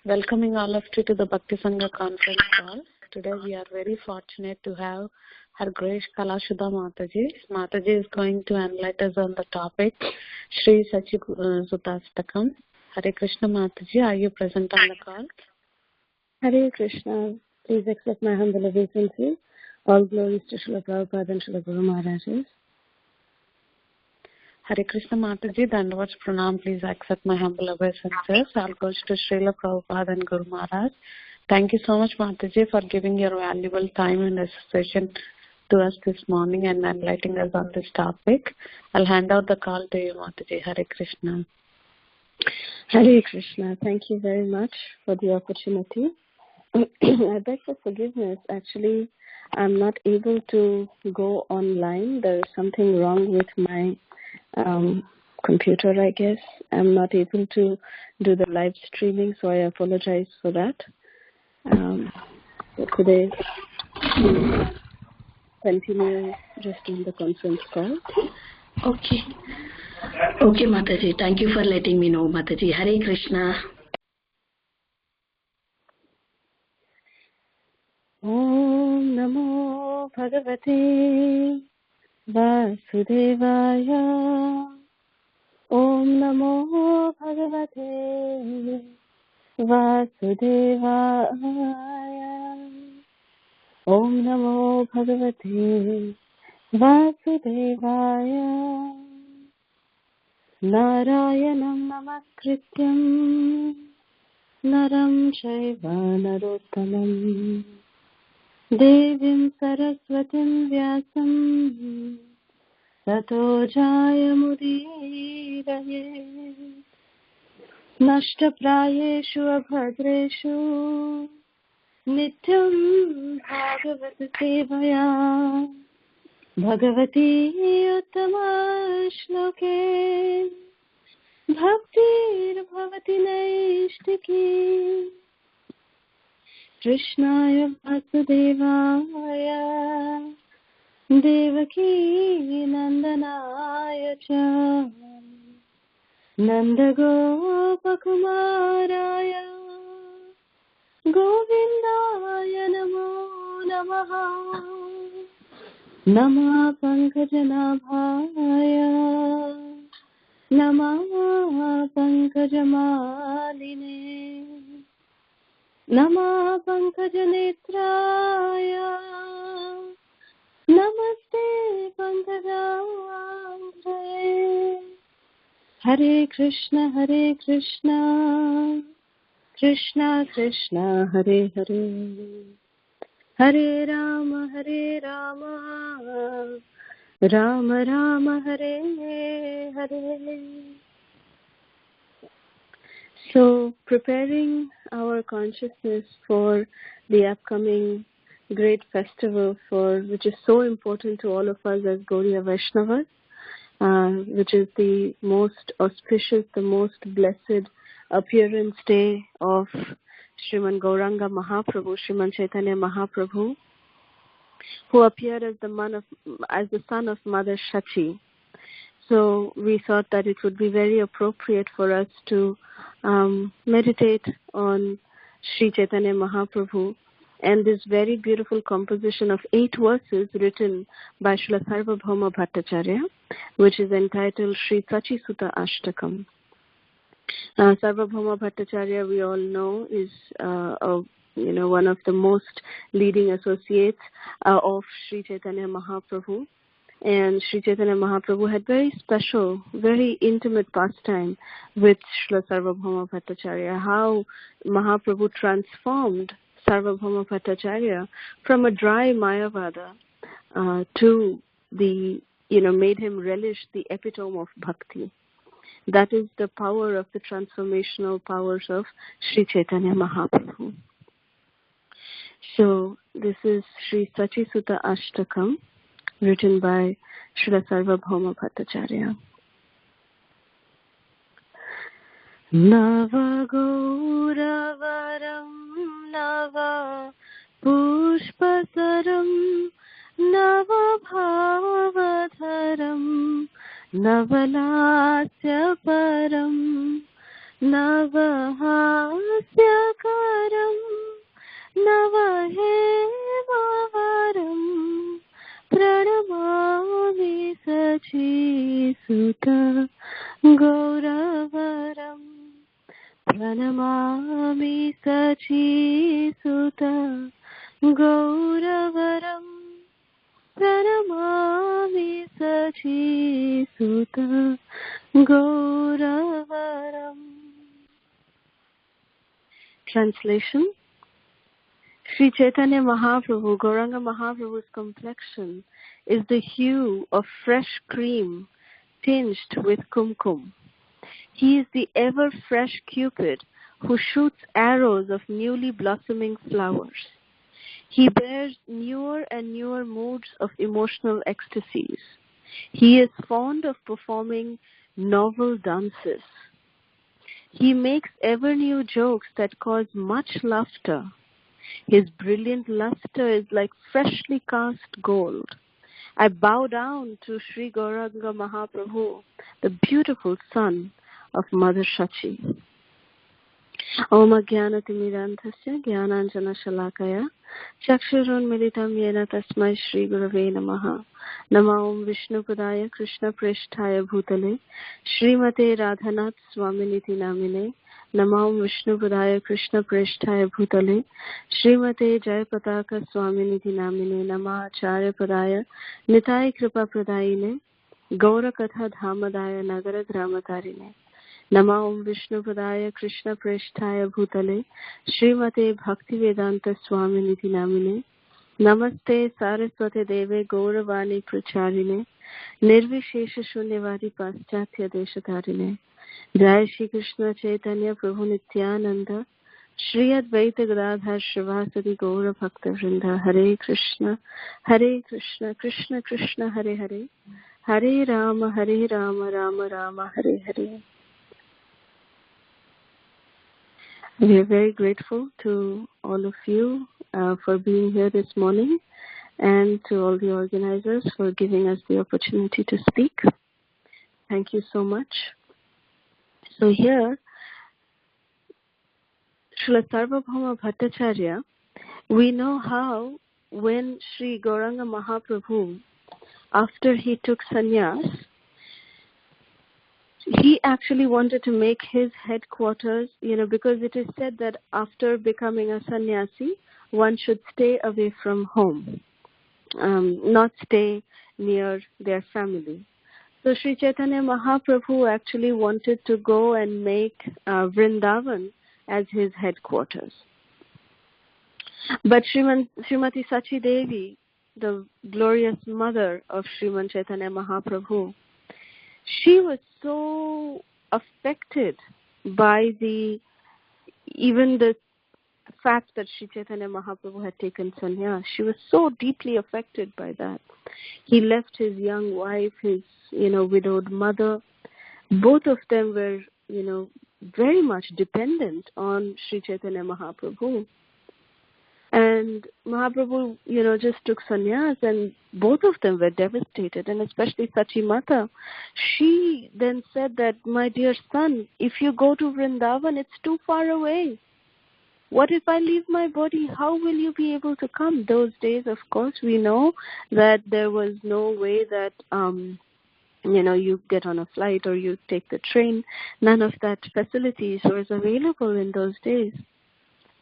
Welcoming all of you to the Bhakti Sangha conference call. Today we are very fortunate to have Her Grace Kalasudha mathaji. Mataji is going to enlighten us on the topic Shri Sachi Suta Ashtakam. Hare Krishna Mataji, are you present on the call? Hare Krishna. Please accept my humble obeisances. All glories to Srila Prabhupada and Srila Guru Maharajas. Hare Krishna Mataji, Dandavats Pranam, please accept my humble obeisances. All goes to Srila Prabhupada and Guru Maharaj. Thank you so much Mataji for giving your valuable time and association to us this morning and enlightening us on this topic. I'll hand out the call to you Mataji. Hare Krishna. Hare Krishna. Thank you very much for the opportunity. I beg for forgiveness. Actually, I'm not able to go online. There is something wrong with my computer, I guess. I'm not able to do the live streaming, so I apologize for that. Today, continue just in the conference call. Okay, Mataji. Thank you for letting me know, Mataji. Hare Krishna. Om Namo Bhagavate Vasudevaya. Om Namo Bhagavate Vasudevaya. Om Namo Bhagavate Vasudevaya. Narayanam Namaskrityam Naram Chaiva Narottamam Devim Saraswatim Vyasam Tato Jayamudiraye Nashtaprayeshu Abhadreshu Nityam Bhagavata Sevaya Bhagavati Uttama Shloke Bhaktir Bhavati Naishtiki Krishnaya Vasudevaya Devaki Nandanaya Cha Nandagopakumaraya Govindaya Namo Namaha Nama Pankajanabhaya Nama Pankajamaline Nama Pankajanetraya Namaste Pankajandre. Hare Krishna Krishna Krishna Hare Hare Hare Rama Rama Rama Hare Hare. So, preparing our consciousness for the upcoming great festival which is so important to all of us as Gaudiya Vaishnavas, which is the most auspicious, the most blessed appearance day of Sriman Gauranga Mahaprabhu, Sriman Chaitanya Mahaprabhu, who appeared as the son of Mother Sachi. So we thought that it would be very appropriate for us to meditate on Sri Chaitanya Mahaprabhu and this very beautiful composition of 8 verses written by Srila Sarvabhauma Bhattacharya, which is entitled Shri Sachi Suta Ashtakam. Sarvabhauma Bhattacharya, we all know, is one of the most leading associates of Sri Chaitanya Mahaprabhu. And Sri Chaitanya Mahaprabhu had very special, very intimate pastime with Srila Sarvabhauma Bhattacharya, how Mahaprabhu transformed Sarvabhauma Bhattacharya from a dry Mayavada to made him relish the epitome of bhakti. That is the power of the transformational powers of Sri Chaitanya Mahaprabhu. So this is Shri Sachi Suta Ashtakam, written by Srila Sarvabhauma Bhattacharya. Nava Gauravaram Nava Pushpasaram Nava Bhavadharam Navalasya Param Navahasya नवहेमवरं प्रणमामि सचि सुत गौरवरं प्रणमामि सचि सुत गौरवरं प्रणमामि सचि सुत गौरवरम्. Translation. Sri Chaitanya Mahaprabhu, Gauranga Mahaprabhu's complexion is the hue of fresh cream tinged with kumkum. He is the ever-fresh Cupid who shoots arrows of newly blossoming flowers. He bears newer and newer moods of emotional ecstasies. He is fond of performing novel dances. He makes ever new jokes that cause much laughter. His brilliant luster is like freshly cast gold. I bow down to Sri Gauranga Mahaprabhu, the beautiful son of Mother Sachi. Om Ajnanatimirandhasya Jnananjana Shalakaya Chakshurunmilitam Yena Tasmai Shri Gurave Namaha. Nama Om Vishnupadaya Krishna Preshthaya Bhutale Srimate Radhanath Swaminiti Namine. Nama Om Vishnupadaya Krishna Preshthaya Bhutale Srimate Jayapataka Swaminiti Namine. Nama Acharya Padaya Nitai Kripa Pradayine Gaura Katha Dhamadaya Nagara Dramatarine. Nama Om Vishnupadaya Krishna Preshthaya Bhutale Srimate Bhaktivedanta Swaminiti Namine. Namaste Saraswate Deve Gauravani Pracharine Nirvishesha Shunyavari Paschatya Deshatarine. Jai Shri Krishna Chaitanya Prabhu Nityananda Shri Advaita Gadadhar Shrivasadi Gaura Bhakta Vrinda. Hare Krishna Krishna Krishna Hare Hare Hare Rama Rama Rama Hare Hare. We are very grateful to all of you for being here this morning, and to all the organizers for giving us the opportunity to speak. Thank you so much. So here, Srila Sarvabhauma Bhattacharya, we know how when Sri Gauranga Mahaprabhu, after he took sannyas, he actually wanted to make his headquarters, because it is said that after becoming a sannyasi, one should stay away from home, not stay near their family. So Sri Chaitanya Mahaprabhu actually wanted to go and make Vrindavan as his headquarters. But Srimati Sachi Devi, the glorious mother of Sriman Chaitanya Mahaprabhu, she was so affected by even the fact that Sri Chaitanya Mahaprabhu had taken sannyas. She was so deeply affected by that. He left his young wife, his widowed mother. Both of them were very much dependent on Sri Chaitanya Mahaprabhu. And Mahaprabhu, just took sannyas, and both of them were devastated, and especially Sachi Mata. She then said that, my dear son, if you go to Vrindavan, it's too far away. What if I leave my body? How will you be able to come? Those days, of course, we know that there was no way that, you get on a flight or you take the train. None of that facilities was available in those days.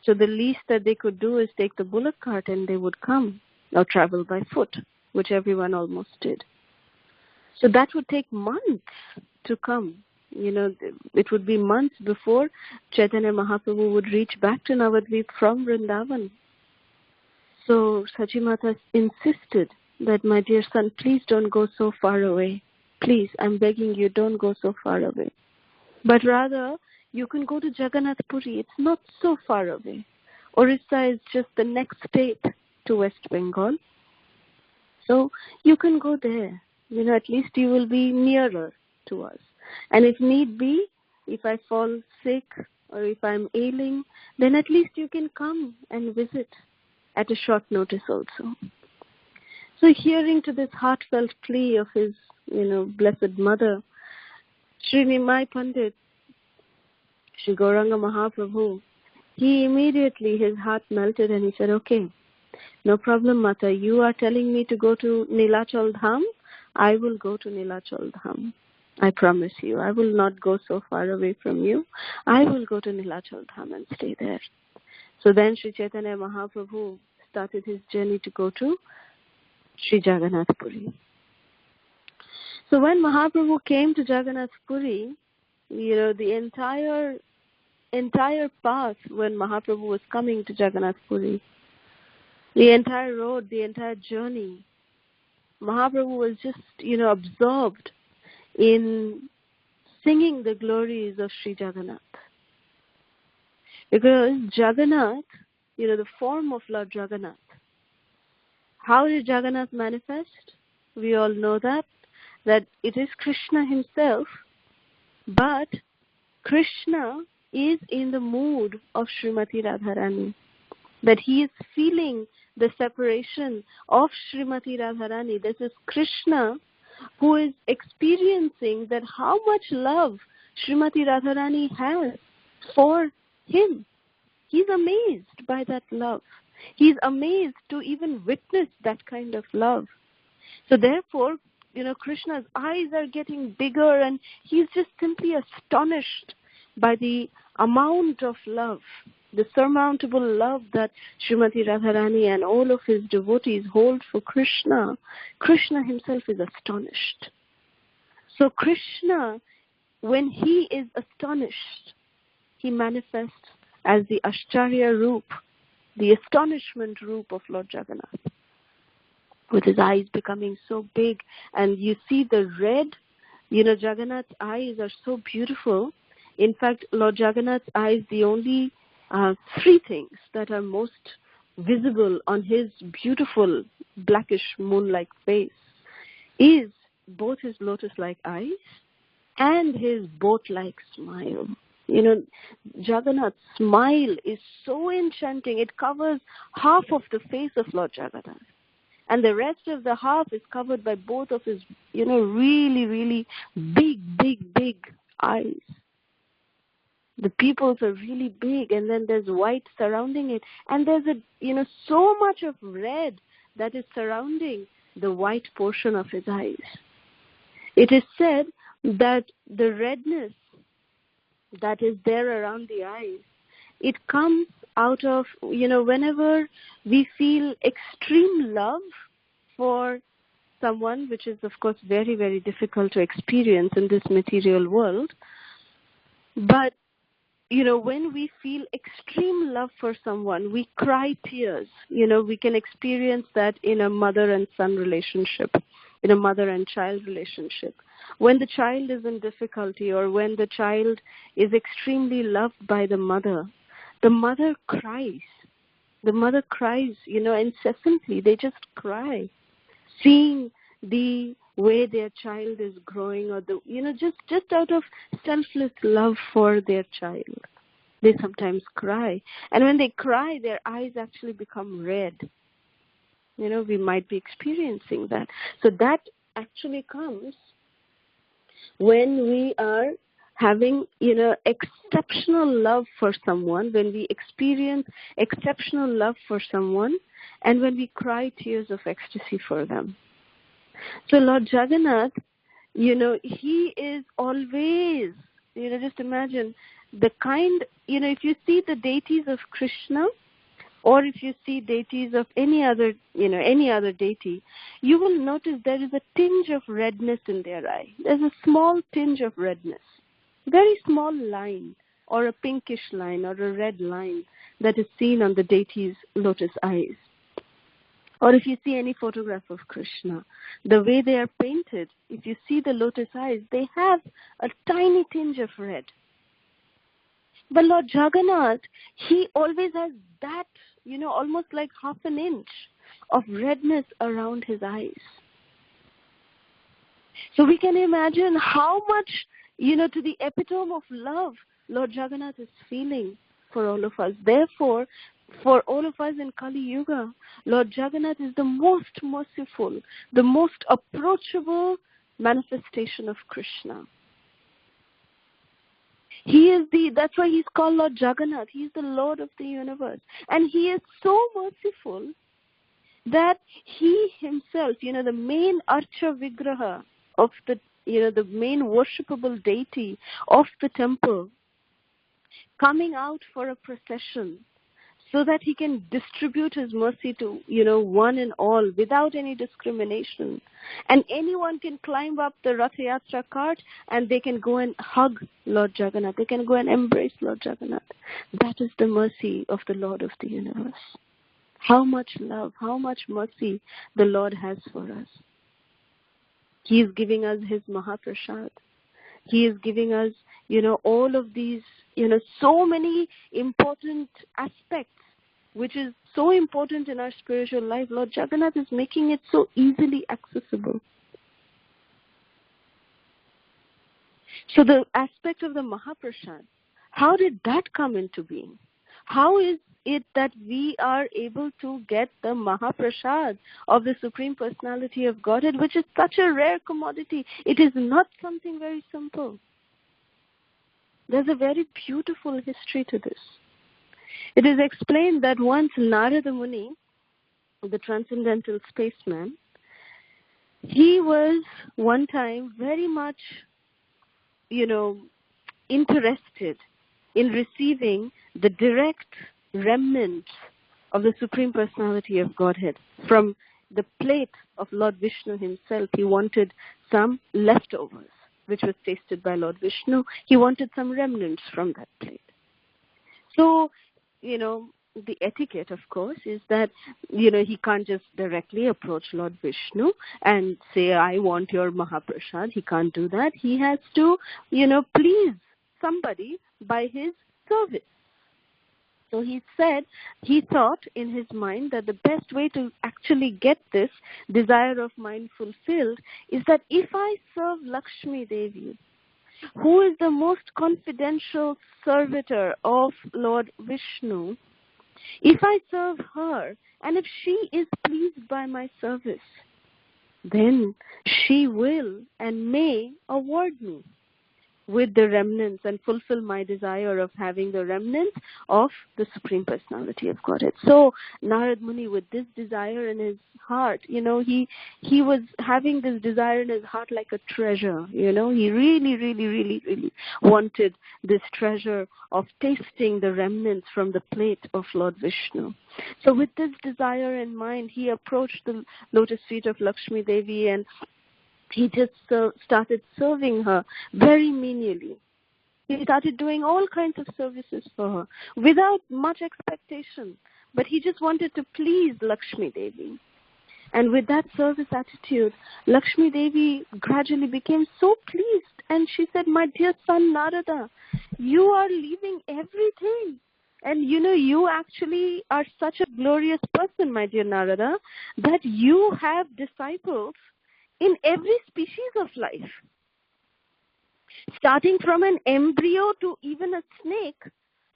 So the least that they could do is take the bullock cart and they would come, or travel by foot, which everyone almost did. So that would take months to come. It would be months before Chaitanya Mahaprabhu would reach back to Navadvip from Vrindavan. So Sachi Mata insisted that, my dear son, please don't go so far away. Please, I'm begging you, don't go so far away. But rather, you can go to Jagannath Puri. It's not so far away. Orissa is just the next state to West Bengal. So you can go there. At least you will be nearer to us. And if need be, if I fall sick or if I'm ailing, then at least you can come and visit at a short notice also. So hearing to this heartfelt plea of his, blessed mother, Sri Nimai Pandit, Sri Gauranga Mahaprabhu, he immediately, his heart melted and he said, okay, no problem, Mata. You are telling me to go to Nilachal Dham. I will go to Nilachal Dham. I promise you. I will not go so far away from you. I will go to Nilachal Dham and stay there. So then Sri Chaitanya Mahaprabhu started his journey to go to Sri Jagannath Puri. So when Mahaprabhu came to Jagannath Puri, the entire path when Mahaprabhu was coming to Jagannath Puri, the entire road, the entire journey, Mahaprabhu was just, absorbed in singing the glories of Sri Jagannath. Because Jagannath, the form of Lord Jagannath, how did Jagannath manifest? We all know that it is Krishna himself, but Krishna is in the mood of Srimati Radharani, that he is feeling the separation of Srimati Radharani. This is Krishna who is experiencing that how much love Srimati Radharani has for him. He's amazed by that love. He's amazed to even witness that kind of love. So therefore, Krishna's eyes are getting bigger and he's just simply astonished by the amount of love, the surmountable love that Srimati Radharani and all of his devotees hold for Krishna. Krishna himself is astonished. So Krishna, when he is astonished, he manifests as the Ashcharya Roop, the astonishment Roop of Lord Jagannath, with his eyes becoming so big. And you see the red, Jagannath's eyes are so beautiful. In fact, Lord Jagannath's eyes, the only three things that are most visible on his beautiful blackish moon-like face is both his lotus-like eyes and his boat-like smile. Jagannath's smile is so enchanting. It covers half of the face of Lord Jagannath. And the rest of the half is covered by both of his, really, really big eyes. The pupils are really big, and then there's white surrounding it. And there's so much of red that is surrounding the white portion of his eyes. It is said that the redness that is there around the eyes, it comes out of, whenever we feel extreme love for someone, which is, of course, very, very difficult to experience in this material world. But, when we feel extreme love for someone, we cry tears. We can experience that in a mother and son relationship, in a mother and child relationship. When the child is in difficulty or when the child is extremely loved by the mother cries. The mother cries, incessantly. They just cry, seeing the way their child is growing, or just out of selfless love for their child. They sometimes cry. And when they cry, their eyes actually become red. We might be experiencing that. So that actually comes when we are having, exceptional love for someone, when we experience exceptional love for someone, and when we cry tears of ecstasy for them. So Lord Jagannath, he is always, just imagine the kind, if you see the deities of Krishna, or if you see deities of any other deity, you will notice there is a tinge of redness in their eye. There's a small tinge of redness. Very small line, or a pinkish line, or a red line that is seen on the deity's lotus eyes. Or if you see any photograph of Krishna, the way they are painted, if you see the lotus eyes, they have a tiny tinge of red. But Lord Jagannath, he always has that, almost like half an inch of redness around his eyes. So we can imagine how much, to the epitome of love Lord Jagannath is feeling for all of us. Therefore, for all of us in Kali Yuga, Lord Jagannath is the most merciful, the most approachable manifestation of Krishna. That's why he's called Lord Jagannath. He's the Lord of the universe. And he is so merciful that he himself, the main Archa Vigraha of the main worshipable deity of the temple, coming out for a procession so that he can distribute his mercy to, one and all without any discrimination. And anyone can climb up the Rath Yatra cart and they can go and hug Lord Jagannath. They can go and embrace Lord Jagannath. That is the mercy of the Lord of the universe. How much love, how much mercy the Lord has for us. He is giving us his Mahaprasad. He is giving us, all of these, so many important aspects, which is so important in our spiritual life. Lord Jagannath is making it so easily accessible. So the aspect of the Mahaprasad, how did that come into being? How is it that we are able to get the Mahaprasad of the Supreme Personality of Godhead, which is such a rare commodity? It is not something very simple. There's a very beautiful history to this. It is explained that once Narada Muni, the transcendental spaceman, he was one time very much, interested in receiving the direct remnants of the Supreme Personality of Godhead from the plate of Lord Vishnu himself. He wanted some leftovers, which was tasted by Lord Vishnu. He wanted some remnants from that plate. So, the etiquette, of course, is that, he can't just directly approach Lord Vishnu and say, I want your Mahaprasad. He can't do that. He has to, please somebody by his service. So he thought in his mind that the best way to actually get this desire of mine fulfilled is that if I serve Lakshmi Devi, who is the most confidential servitor of Lord Vishnu, if I serve her and if she is pleased by my service, then she will and may award me with the remnants and fulfill my desire of having the remnants of the Supreme Personality of Godhead. So Narad Muni, with this desire in his heart, he was having this desire in his heart like a treasure. He really, really, really, really wanted this treasure of tasting the remnants from the plate of Lord Vishnu. So with this desire in mind, he approached the lotus feet of Lakshmi Devi and he just started serving her very menially. He started doing all kinds of services for her without much expectation. But he just wanted to please Lakshmi Devi. And with that service attitude, Lakshmi Devi gradually became so pleased. And she said, my dear son Narada, you are leaving everything. And you actually are such a glorious person, my dear Narada, that you have disciples in every species of life. Starting from an embryo to even a snake,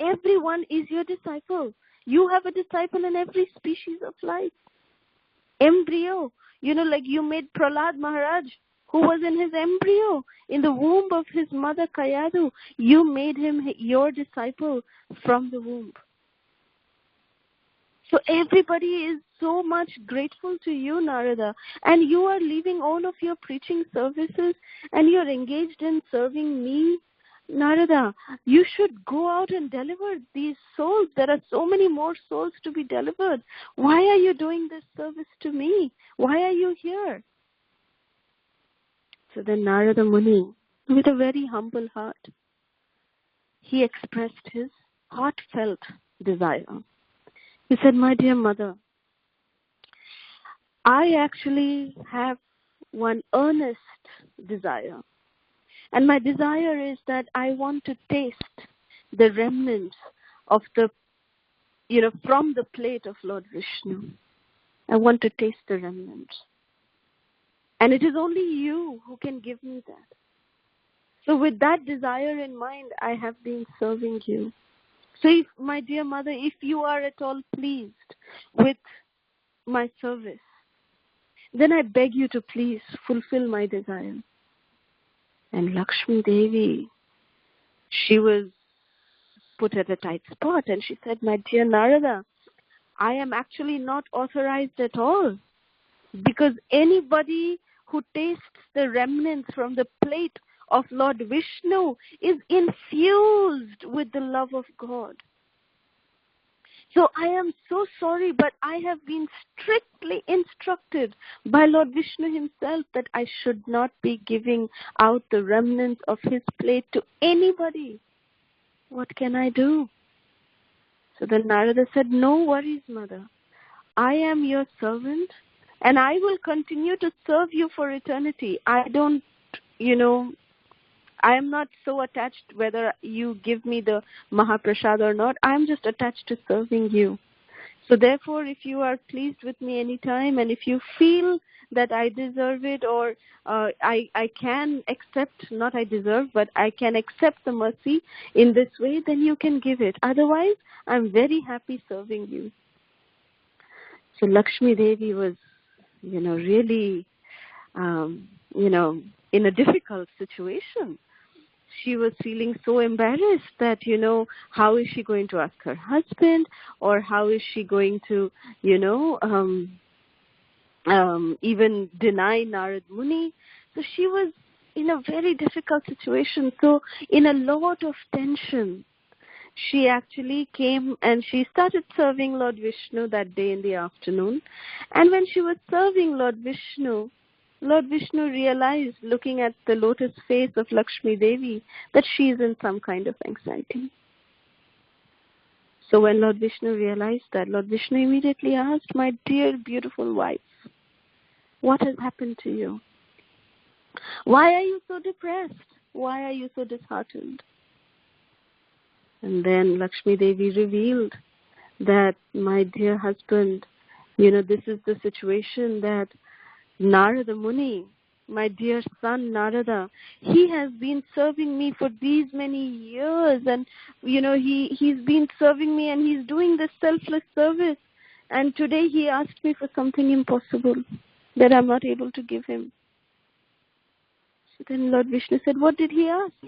everyone is your disciple. You have a disciple in every species of life. Embryo, like you made Prahlad Maharaj, who was in his embryo, in the womb of his mother Kayadu. You made him your disciple from the womb. So everybody is so much grateful to you, Narada. And you are leaving all of your preaching services and you're engaged in serving me. Narada, you should go out and deliver these souls. There are so many more souls to be delivered. Why are you doing this service to me? Why are you here? So then Narada Muni, with a very humble heart, he expressed his heartfelt desire. He said, my dear mother, I actually have one earnest desire. And my desire is that I want to taste the remnants of from the plate of Lord Vishnu. I want to taste the remnants. And it is only you who can give me that. So with that desire in mind, I have been serving you. So if, my dear mother, if you are at all pleased with my service, then I beg you to please fulfill my desire. And Lakshmi Devi, she was put at a tight spot, and she said, "My dear Narada, I am actually not authorized at all, because anybody who tastes the remnants from the plate of Lord Vishnu is infused with the love of God. So I am so sorry, but I have been strictly instructed by Lord Vishnu himself that I should not be giving out the remnants of his plate to anybody. What can I do?" So then Narada said, "No worries, mother. I am your servant, and I will continue to serve you for eternity. I don't, I am not so attached whether you give me the Mahaprasad or not. I am just attached to serving you. So therefore, if you are pleased with me anytime, and if you feel that I deserve it, or I can accept, not I deserve, but I can accept the mercy in this way, then you can give it. Otherwise, I'm very happy serving you." So Lakshmi Devi was, really, in a difficult situation. She was feeling so embarrassed that, how is she going to ask her husband, or how is she going to, even deny Narad Muni. So she was in a very difficult situation. So in a lot of tension, she actually came and she started serving Lord Vishnu that day in the afternoon. And when she was serving Lord Vishnu realized, looking at the lotus face of Lakshmi Devi, that she is in some kind of anxiety. So when Lord Vishnu realized that, Lord Vishnu immediately asked, "My dear beautiful wife, what has happened to you? Why are you so depressed? Why are you so disheartened?" And then Lakshmi Devi revealed that, "My dear husband, this is the situation that Narada Muni, my dear son Narada, he has been serving me for these many years, and he's been serving me, and he's doing this selfless service, and today he asked me for something impossible that I'm not able to give him." So then Lord Vishnu said, "What did he ask?"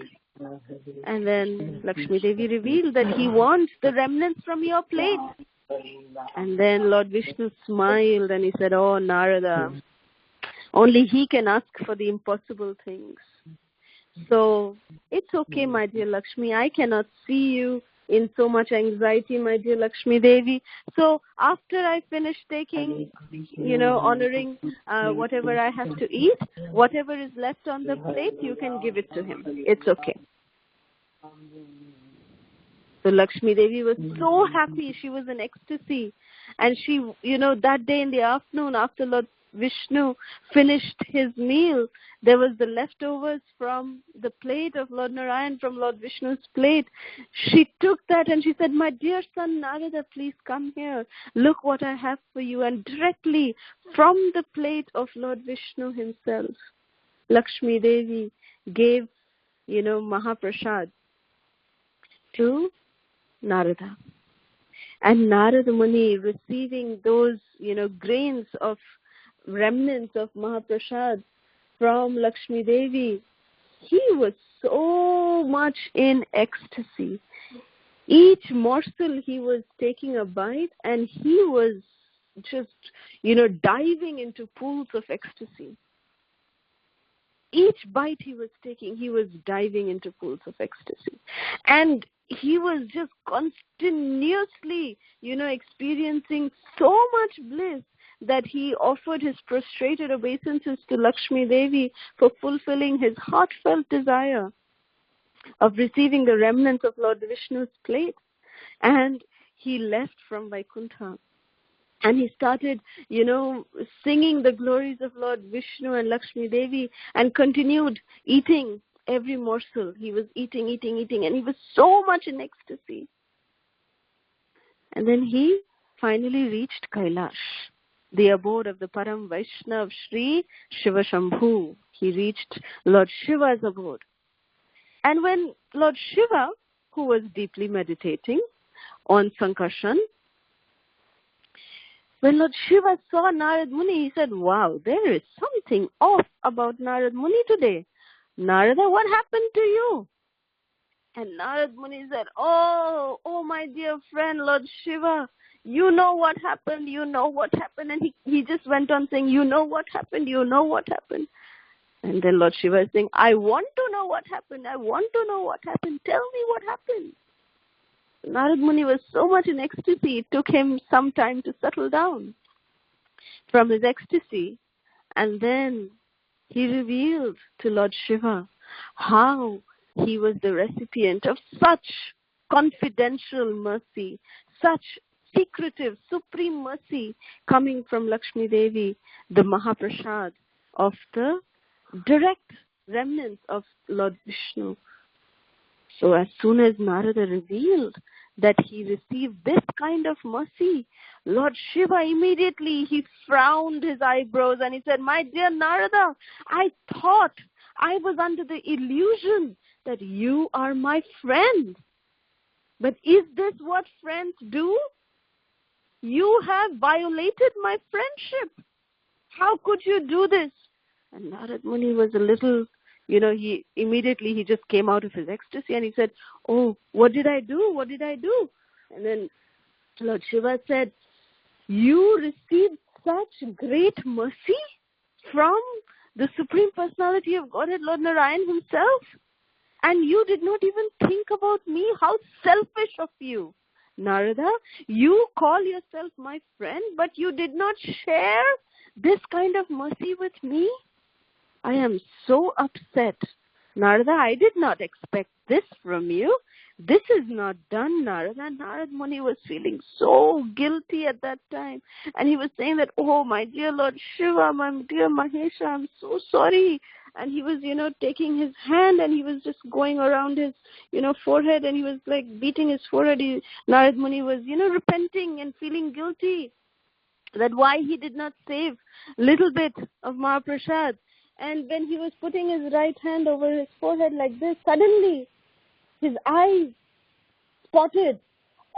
And then Lakshmi Devi revealed that he wants the remnants from your plate. And then Lord Vishnu smiled and he said, "Oh, Narada, only he can ask for the impossible things. So it's okay, my dear Lakshmi. I cannot see you in so much anxiety, my dear Lakshmi Devi. So after I finish taking, honoring whatever I have to eat, whatever is left on the plate, you can give it to him. It's okay." So Lakshmi Devi was so happy. She was in ecstasy. And she, that day in the afternoon, after Lord Vishnu finished his meal, there was the leftovers from the plate of Lord Narayan, from Lord Vishnu's plate. She took that and she said, "My dear son Narada, please come here. Look what I have for you." And directly from the plate of Lord Vishnu himself, Lakshmi Devi gave, Mahaprasad to Narada. And Narada Muni, receiving those, grains of remnants of Mahaprasad from Lakshmi Devi, he was so much in ecstasy. Each morsel he was taking a bite, and he was just, diving into pools of ecstasy. Each bite he was taking, he was diving into pools of ecstasy. And he was just continuously, experiencing so much bliss that he offered his prostrated obeisances to Lakshmi Devi for fulfilling his heartfelt desire of receiving the remnants of Lord Vishnu's plate. And he left from Vaikuntha. And he started, singing the glories of Lord Vishnu and Lakshmi Devi, and continued eating every morsel. He was eating, and he was so much in ecstasy. And then he finally reached Kailash, the abode of the Param Vaishnav Shri Shiva Shambhu. He reached Lord Shiva's abode. And when Lord Shiva, who was deeply meditating on Sankarshan, when Lord Shiva saw Narad Muni, he said, "Wow, there is something off about Narad Muni today. Narada, what happened to you?" And Narad Muni said, oh, my dear friend, Lord Shiva, you know what happened, And he just went on saying, you know what happened. And then Lord Shiva is saying, I want to know what happened. Tell me what happened. Narad Muni was so much in ecstasy, it took him some time to settle down from his ecstasy. And then he revealed to Lord Shiva how he was the recipient of such confidential mercy, such secretive, supreme mercy coming from Lakshmi Devi, the Mahaprasad of the direct remnants of Lord Vishnu. So as soon as Narada revealed that he received this kind of mercy, Lord Shiva immediately, he frowned his eyebrows and he said, my dear Narada, I thought I was under the illusion that you are my friend. But is this what friends do? You have violated my friendship. How could you do this? And Narad Muni was a little, he just came out of his ecstasy and he said, oh, what did I do? And then Lord Shiva said, you received such great mercy from the Supreme Personality of Godhead, Lord Narayan himself, and you did not even think about me. How selfish of you. Narada, you call yourself my friend, but you did not share this kind of mercy with me. I am so upset. Narada, I did not expect this from you. This is not done, Narada. Narad Muni was feeling so guilty at that time. And he was saying that, oh, my dear Lord Shiva, my dear Mahesha, I'm so sorry. And he was, taking his hand and he was just going around his, forehead and he was like beating his forehead. Narad Muni was, repenting and feeling guilty that why he did not save little bit of Mahaprasad. And when he was putting his right hand over his forehead like this, suddenly his eyes spotted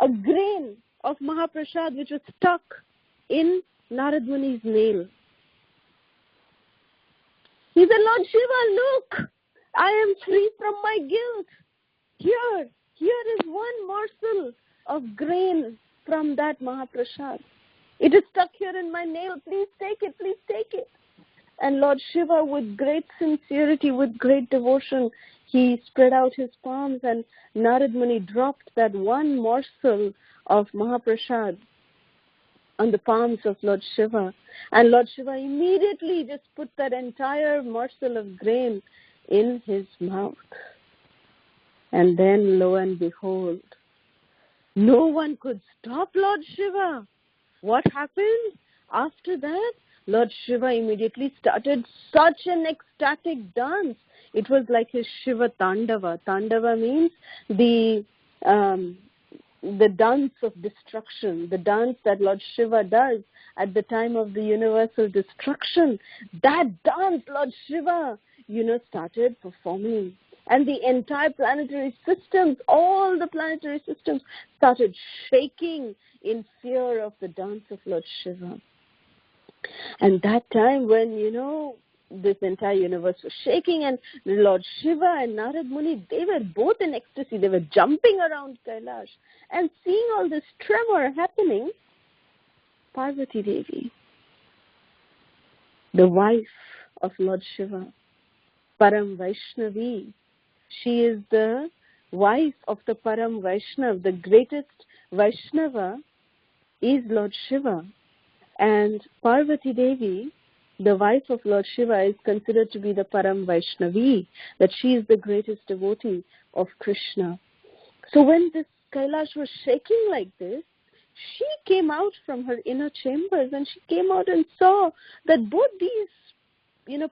a grain of Mahaprasad which was stuck in Narad Muni's nail. He said, Lord Shiva, look, I am free from my guilt. Here is one morsel of grain from that Mahaprasad. It is stuck here in my nail. Please take it. And Lord Shiva, with great sincerity, with great devotion, he spread out his palms and Narad Muni dropped that one morsel of Mahaprasad on the palms of Lord Shiva. And Lord Shiva immediately just put that entire morsel of grain in his mouth. And then, lo and behold, no one could stop Lord Shiva. What happened? After that, Lord Shiva immediately started such an ecstatic dance. It was like his Shiva Tandava. Tandava means the dance of destruction, the dance that Lord Shiva does at the time of the universal destruction. That dance Lord Shiva, started performing. And the entire planetary systems, all the planetary systems started shaking in fear of the dance of Lord Shiva. And that time when, this entire universe was shaking and Lord Shiva and Narad Muni, they were both in ecstasy. They were jumping around Kailash and seeing all this tremor happening. Parvati Devi, the wife of Lord Shiva, Param Vaishnavi, she is the wife of the Param Vaishnav. The greatest Vaishnava is Lord Shiva. And Parvati Devi, the wife of Lord Shiva, is considered to be the Param Vaishnavi, that she is the greatest devotee of Krishna. So when this Kailash was shaking like this, she came out from her inner chambers and she came out and saw that both these,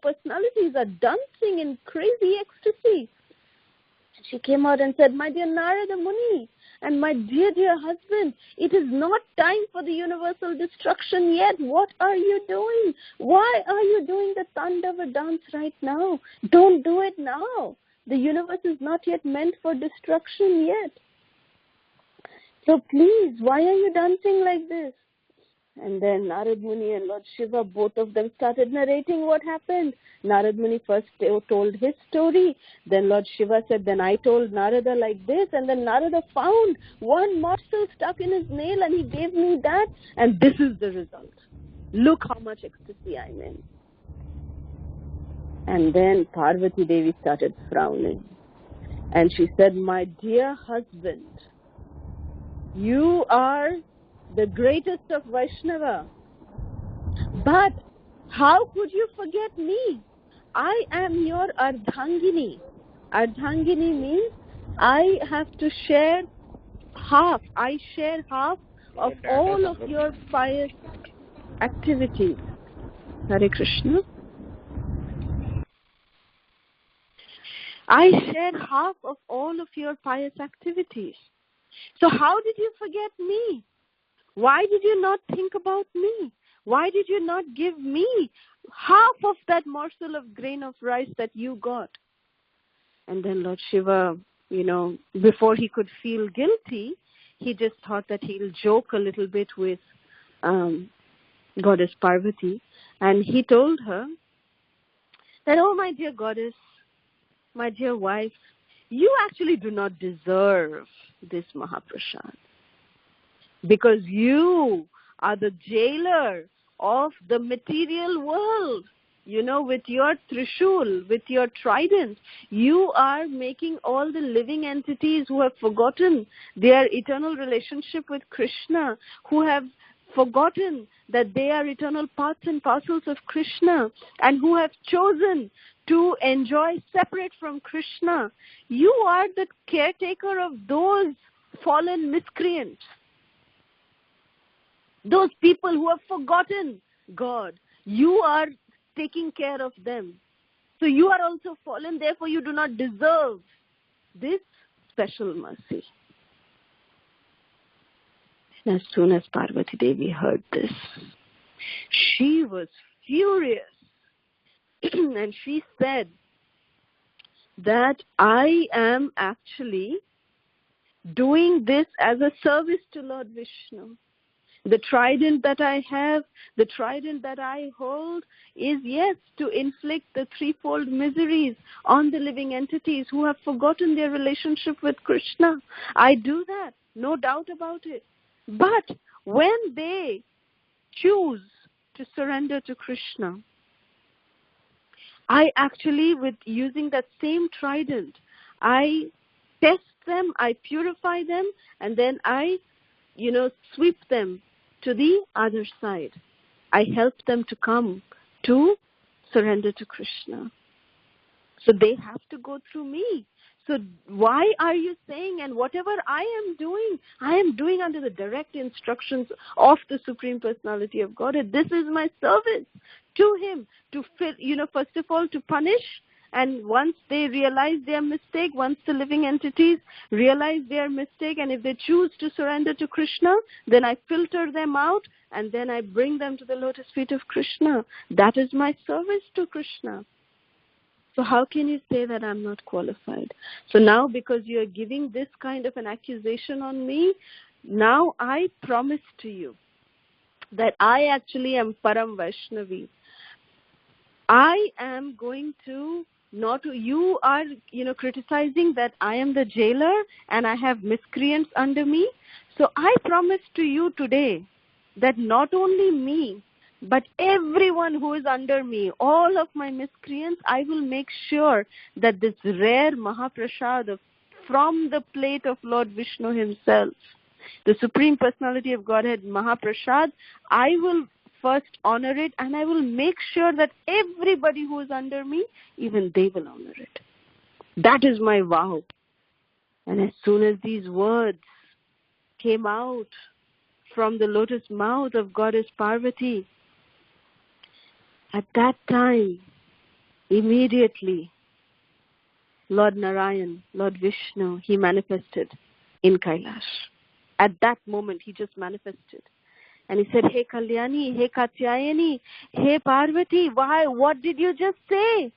personalities are dancing in crazy ecstasy. She came out and said, my dear Narada Muni and my dear, dear husband, it is not time for the universal destruction yet. What are you doing? Why are you doing the Tandava dance right now? Don't do it now. The universe is not yet meant for destruction yet. So please, why are you dancing like this? And then Narad Muni and Lord Shiva, both of them started narrating what happened. Narad Muni first told his story. Then Lord Shiva said, then I told Narada like this. And then Narada found one morsel stuck in his nail and he gave me that. And this is the result. Look how much ecstasy I'm in. And then Parvati Devi started frowning. And she said, my dear husband, you are the greatest of Vaishnava. But how could you forget me? I am your Ardhangini. Ardhangini means I have to share half. I share half of all of your pious activities. Hare Krishna. I share half of all of your pious activities. So how did you forget me? Why did you not think about me? Why did you not give me half of that morsel of grain of rice that you got? And then Lord Shiva, before he could feel guilty, he just thought that he'll joke a little bit with Goddess Parvati. And he told her that, oh, my dear goddess, my dear wife, you actually do not deserve this Mahaprasad. Because you are the jailer of the material world. With your Trishul, with your trident, you are making all the living entities who have forgotten their eternal relationship with Krishna, who have forgotten that they are eternal parts and parcels of Krishna, and who have chosen to enjoy separate from Krishna. You are the caretaker of those fallen miscreants. Those people who have forgotten God. You are taking care of them. So you are also fallen, therefore you do not deserve this special mercy. And as soon as Parvati Devi heard this, she was furious. And she said that I am actually doing this as a service to Lord Vishnu. The trident that I have, the trident that I hold is, yes, to inflict the threefold miseries on the living entities who have forgotten their relationship with Krishna. I do that, no doubt about it. But when they choose to surrender to Krishna, I actually, with using that same trident, I test them, I purify them, and then I, sweep them to the other side. I help them to come to surrender to Krishna. So they have to go through me. So why are you saying, and whatever I am doing under the direct instructions of the Supreme Personality of Godhead. This is my service to Him, to first of all, to punish. And once they realize their mistake, once the living entities realize their mistake, and if they choose to surrender to Krishna, then I filter them out, and then I bring them to the lotus feet of Krishna. That is my service to Krishna. So how can you say that I'm not qualified? So now, because you are giving this kind of an accusation on me, now I promise to you that I actually am Param Vaishnavi. I am going to you are, criticizing that I am the jailer and I have miscreants under me. So I promise to you today that not only me, but everyone who is under me, all of my miscreants, I will make sure that this rare Mahaprasad from the plate of Lord Vishnu himself, the Supreme Personality of Godhead Mahaprasad, I will first honor it, and I will make sure that everybody who is under me, even they will honor it. That is my vow. And as soon as these words came out from the lotus mouth of Goddess Parvati, at that time, immediately, Lord Narayan, Lord Vishnu, he manifested in Kailash. At that moment, he just manifested. And he said, hey Kalyani, hey Katyayani, hey Parvati, why? What did you just say?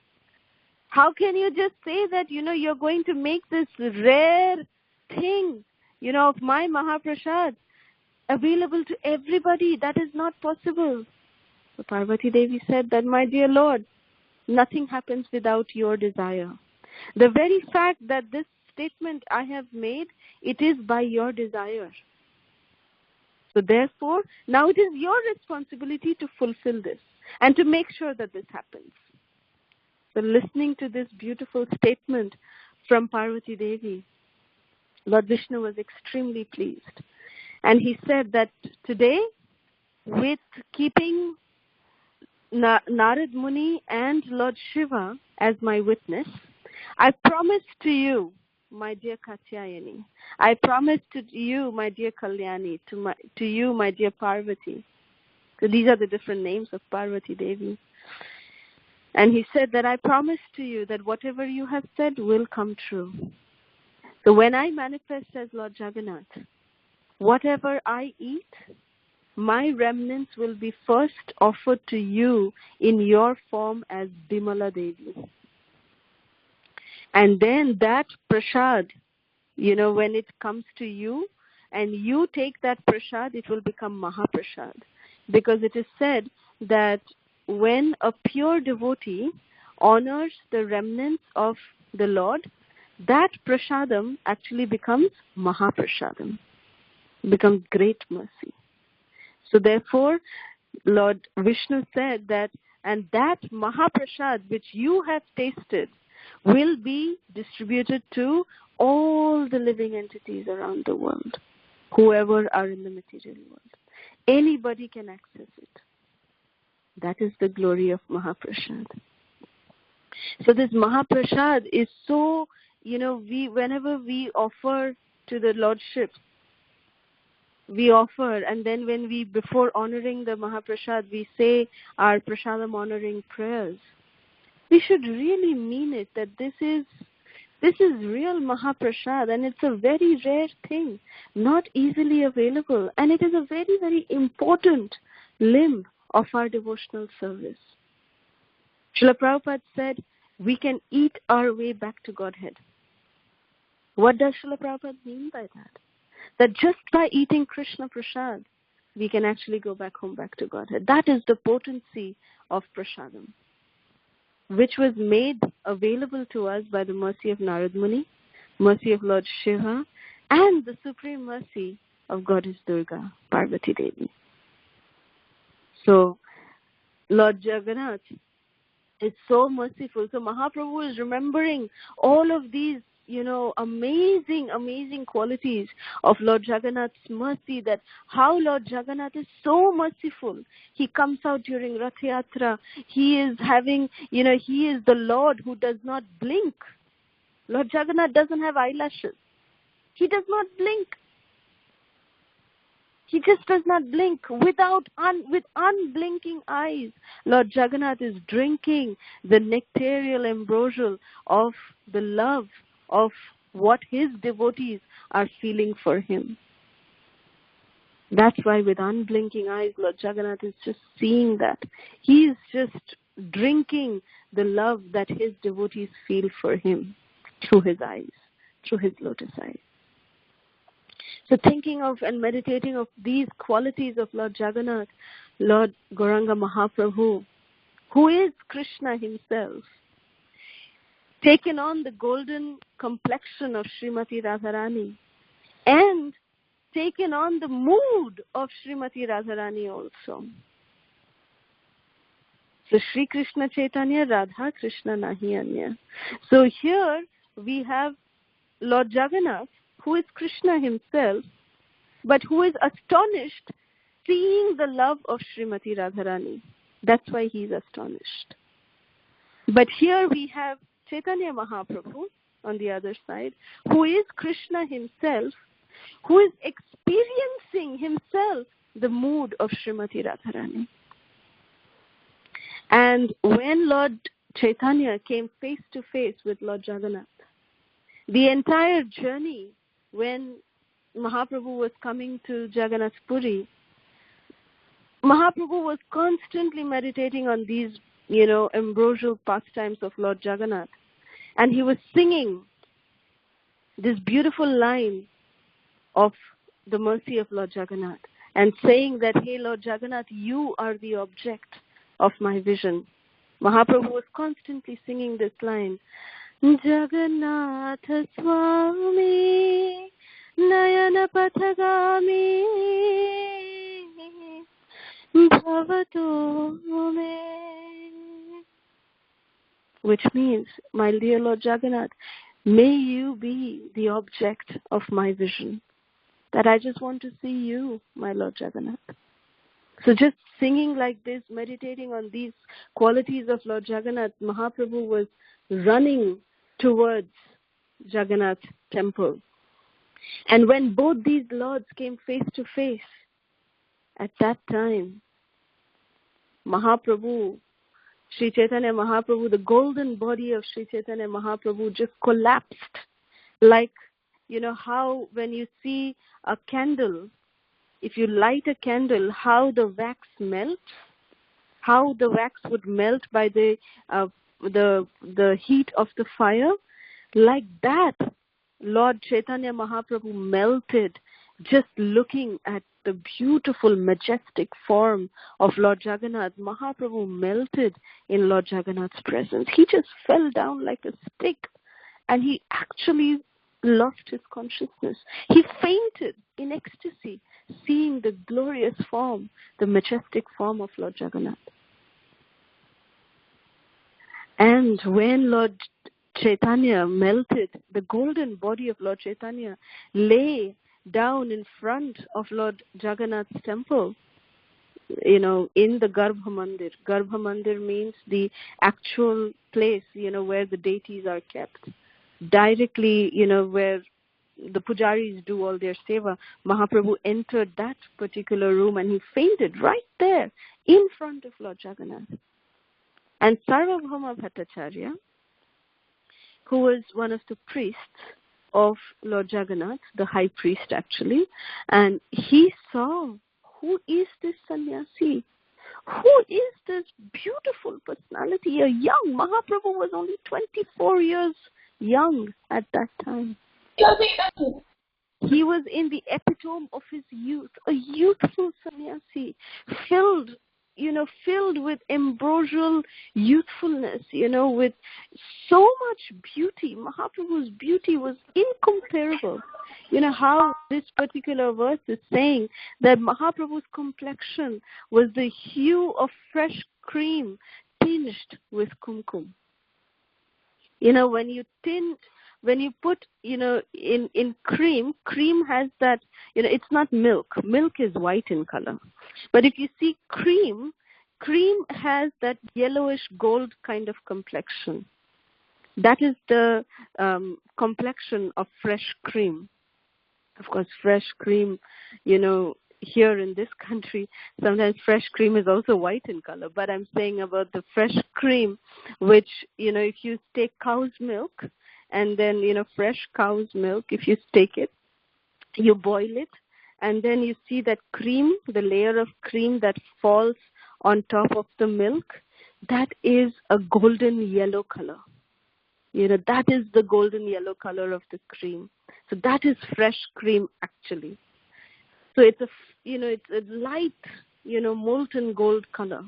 How can you just say that, you're going to make this rare thing, of my Mahaprasad? available to everybody. That is not possible. So Parvati Devi said that, my dear Lord, nothing happens without your desire. The very fact that this statement I have made, it is by your desire. So therefore, now it is your responsibility to fulfill this and to make sure that this happens. So listening to this beautiful statement from Parvati Devi, Lord Vishnu was extremely pleased. And he said that today, with keeping Narad Muni and Lord Shiva as my witness, I promise to you, my dear Katyayani, I promise to you, my dear Kalyani, to you, my dear Parvati. So these are the different names of Parvati Devi. And he said that I promise to you that whatever you have said will come true. So when I manifest as Lord Jagannath, whatever I eat, my remnants will be first offered to you in your form as Bimala Devi. And then that prasad, when it comes to you and you take that prasad, it will become Mahaprasad. Because it is said that when a pure devotee honors the remnants of the Lord, that prasadam actually becomes Mahaprasadam, becomes great mercy. So therefore, Lord Vishnu said that, and that Mahaprasad which you have tasted will be distributed to all the living entities around the world, whoever are in the material world. Anybody can access it. That is the glory of Mahaprasad. So this Mahaprasad is so, whenever we offer to the Lordships, we offer, and then when we, before honoring the Mahaprasad, we say our prasadam honoring prayers, we should really mean it, that this is real Mahaprasad, and it's a very rare thing, not easily available, and it is a very, very important limb of our devotional service. Srila Prabhupada said, we can eat our way back to Godhead. What does Srila Prabhupada mean by that? That just by eating Krishna Prasad, we can actually go back home, back to Godhead. That is the potency of Prasadam, which was made available to us by the mercy of Narad Muni, mercy of Lord Shiva, and the supreme mercy of Goddess Durga, Parvati Devi. So, Lord Jagannath is so merciful. So Mahaprabhu is remembering all of these, amazing, amazing qualities of Lord Jagannath's mercy, that how Lord Jagannath is so merciful. He comes out during Rath Yatra. He is having, he is the Lord who does not blink. Lord Jagannath doesn't have eyelashes. He does not blink. He just does not blink. With unblinking eyes, Lord Jagannath is drinking the nectarial ambrosial of the love of what his devotees are feeling for him. That's why with unblinking eyes, Lord Jagannath is just seeing that. He is just drinking the love that his devotees feel for him through his eyes, through his lotus eyes. So thinking of and meditating of these qualities of Lord Jagannath, Lord Gauranga Mahaprabhu, who is Krishna himself, taken on the golden complexion of Srimati Radharani and taken on the mood of Srimati Radharani also. So Sri Krishna Chaitanya, Radha Krishna Nahi Anya. So here we have Lord Jagannath, who is Krishna himself, but who is astonished seeing the love of Srimati Radharani. That's why he is astonished. But here we have Chaitanya Mahaprabhu on the other side, who is Krishna himself, who is experiencing himself the mood of Srimati Radharani. And when Lord Chaitanya came face to face with Lord Jagannath, the entire journey, when Mahaprabhu was coming to Jagannath Puri, Mahaprabhu was constantly meditating on these, ambrosial pastimes of Lord Jagannath. And he was singing this beautiful line of the mercy of Lord Jagannath. and saying that, hey, Lord Jagannath, you are the object of my vision. Mahaprabhu was constantly singing this line, Jagannath Swami, Nayana Pathagami, Bhavato me. Which means, my dear Lord Jagannath, may you be the object of my vision. That I just want to see you, my Lord Jagannath. So just singing like this, meditating on these qualities of Lord Jagannath, Mahaprabhu was running towards Jagannath temple. And when both these lords came face to face, at that time, Mahaprabhu, Sri Chaitanya Mahaprabhu, the golden body of Sri Chaitanya Mahaprabhu just collapsed. Like, you know, how when you see a candle, if you light a candle, how the wax melts, how the wax would melt by the heat of the fire, like that, Lord Chaitanya Mahaprabhu melted just looking at the beautiful, majestic form of Lord Jagannath. Mahaprabhu melted in Lord Jagannath's presence. He just fell down like a stick, and he actually lost his consciousness. He fainted in ecstasy, seeing the glorious form, the majestic form of Lord Jagannath. And when Lord Chaitanya melted, the golden body of Lord Chaitanya lay down in front of Lord Jagannath's temple, you know, in the Garbha Mandir. Garbha Mandir means the actual place, you know, where the deities are kept. Directly, you know, where the pujaris do all their seva. Mahaprabhu entered that particular room and he fainted right there in front of Lord Jagannath. And Sarvabhauma Bhattacharya, who was one of the priests of Lord Jagannath, the high priest actually, and he saw, who is this sannyasi? Who is this beautiful personality? A young Mahaprabhu was only 24 years young at that time. He was in the epitome of his youth, a youthful sannyasi, filled with ambrosial youthfulness, you know, with so much beauty. Mahaprabhu's beauty was incomparable. You know how this particular verse is saying that Mahaprabhu's complexion was the hue of fresh cream tinged with kumkum. You know, when you put, you know, in cream has that, you know, it's not milk. Milk is white in color. But if you see cream has that yellowish gold kind of complexion. That is the complexion of fresh cream. Of course, fresh cream, you know, here in this country, sometimes fresh cream is also white in color. But I'm saying about the fresh cream, which, you know, if you take cow's milk, and then, you know, fresh cow's milk, if you take it, you boil it, and then you see that cream, the layer of cream that falls on top of the milk, that is a golden yellow color. You know, that is the golden yellow color of the cream. So that is fresh cream actually. So it's a light, you know, molten gold color.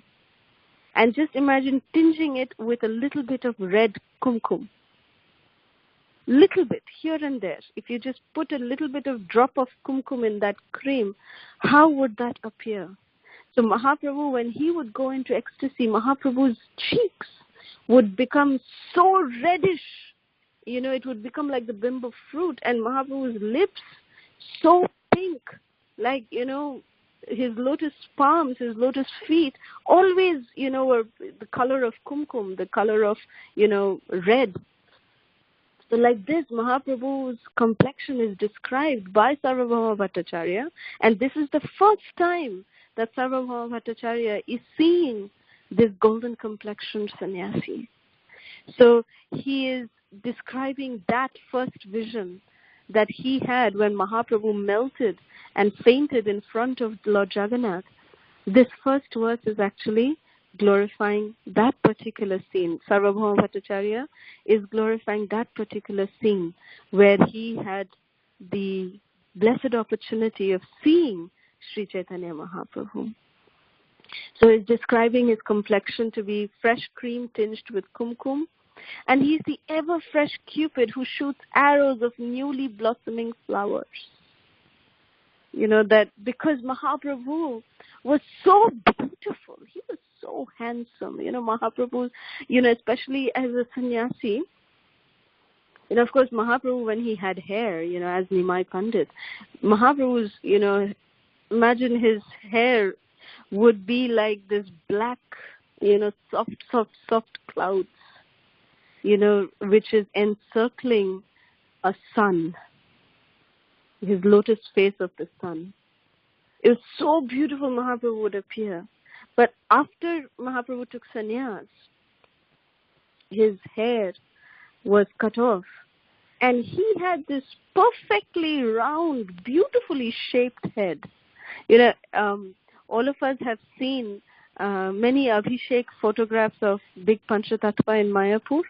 And just imagine tinging it with a little bit of red kumkum. Little bit, here and there. If you just put a little bit of drop of kumkum in that cream, how would that appear? So Mahaprabhu, when he would go into ecstasy, Mahaprabhu's cheeks would become so reddish. You know, it would become like the bimbo fruit. And Mahaprabhu's lips so pink, like, you know, his lotus palms, his lotus feet, always, you know, were the color of kumkum, the color of, you know, red. So like this, Mahaprabhu's complexion is described by Sarvabhauma Bhattacharya, and this is the first time that Sarvabhauma Bhattacharya is seeing this golden complexioned sannyasi. So he is describing that first vision that he had when Mahaprabhu melted and fainted in front of Lord Jagannath. This first verse is actually glorifying that particular scene. Sarvabhauma Bhattacharya is glorifying that particular scene where he had the blessed opportunity of seeing Sri Chaitanya Mahaprabhu. So he's describing his complexion to be fresh cream tinged with kumkum. And he's the ever-fresh Cupid who shoots arrows of newly blossoming flowers. That because Mahaprabhu was so beautiful, he was so handsome. Mahaprabhu, especially as a sannyasi, of course, Mahaprabhu, when he had hair, as Nimai Pandit, Mahaprabhu's, imagine his hair would be like this black, soft clouds, which is encircling a sun, his lotus face of the sun. It was so beautiful Mahaprabhu would appear. But after Mahaprabhu took sannyas, his hair was cut off. And he had this perfectly round, beautifully shaped head. All of us have seen many Abhishek photographs of big Panchatattva in Mayapur.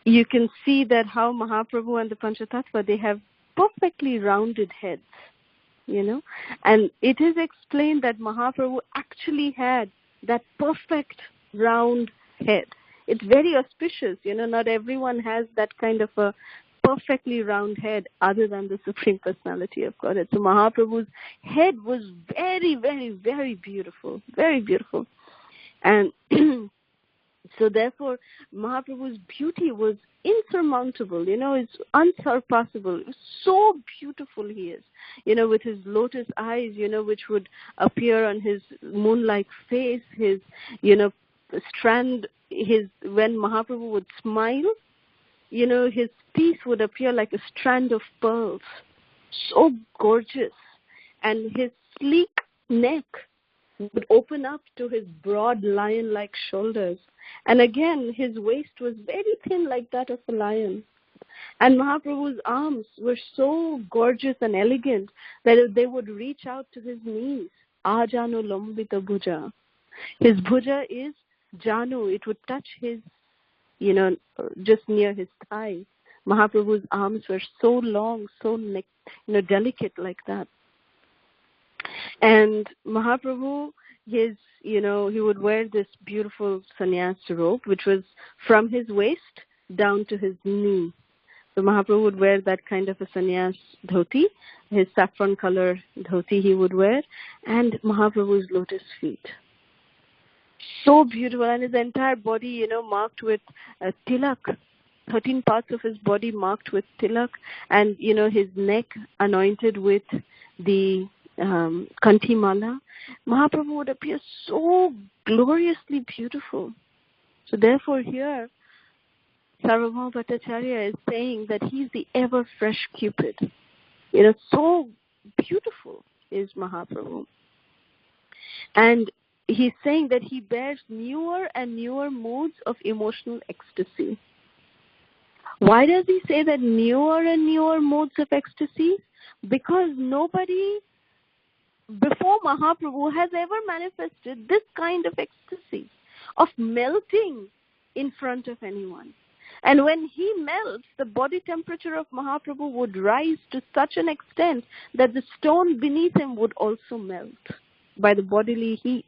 You can see that how Mahaprabhu and the Panchatattva, they have perfectly rounded heads, And it is explained that Mahaprabhu actually had that perfect round head. It's very auspicious, not everyone has that kind of a perfectly round head other than the Supreme Personality of Godhead. So Mahaprabhu's head was very, very, very beautiful, very beautiful. And so therefore, Mahaprabhu's beauty was insurmountable, it's unsurpassable. It was so beautiful he is, with his lotus eyes, which would appear on his moon-like face, his, strand, when Mahaprabhu would smile, his teeth would appear like a strand of pearls. So gorgeous. And his sleek neck would open up to his broad lion-like shoulders. And again, his waist was very thin like that of a lion. And Mahaprabhu's arms were so gorgeous and elegant that they would reach out to his knees. Ajano lambita bhuja. His bhuja is janu. It would touch his, just near his thigh. Mahaprabhu's arms were so long, so delicate like that. And Mahaprabhu, he would wear this beautiful sannyas robe, which was from his waist down to his knee. So Mahaprabhu would wear that kind of a sannyas dhoti, his saffron color dhoti he would wear, and Mahaprabhu's lotus feet. So beautiful, and his entire body, marked with tilak, 13 parts of his body marked with tilak, and, his neck anointed with the kanti mala. Mahaprabhu would appear so gloriously beautiful. So therefore here, Sarvabhauma Bhattacharya is saying that he's the ever-fresh Cupid. So beautiful is Mahaprabhu. And he's saying that he bears newer and newer moods of emotional ecstasy. Why does he say that newer and newer moods of ecstasy? Because nobody before Mahaprabhu has ever manifested this kind of ecstasy, of melting in front of anyone. And when he melts, the body temperature of Mahaprabhu would rise to such an extent that the stone beneath him would also melt by the bodily heat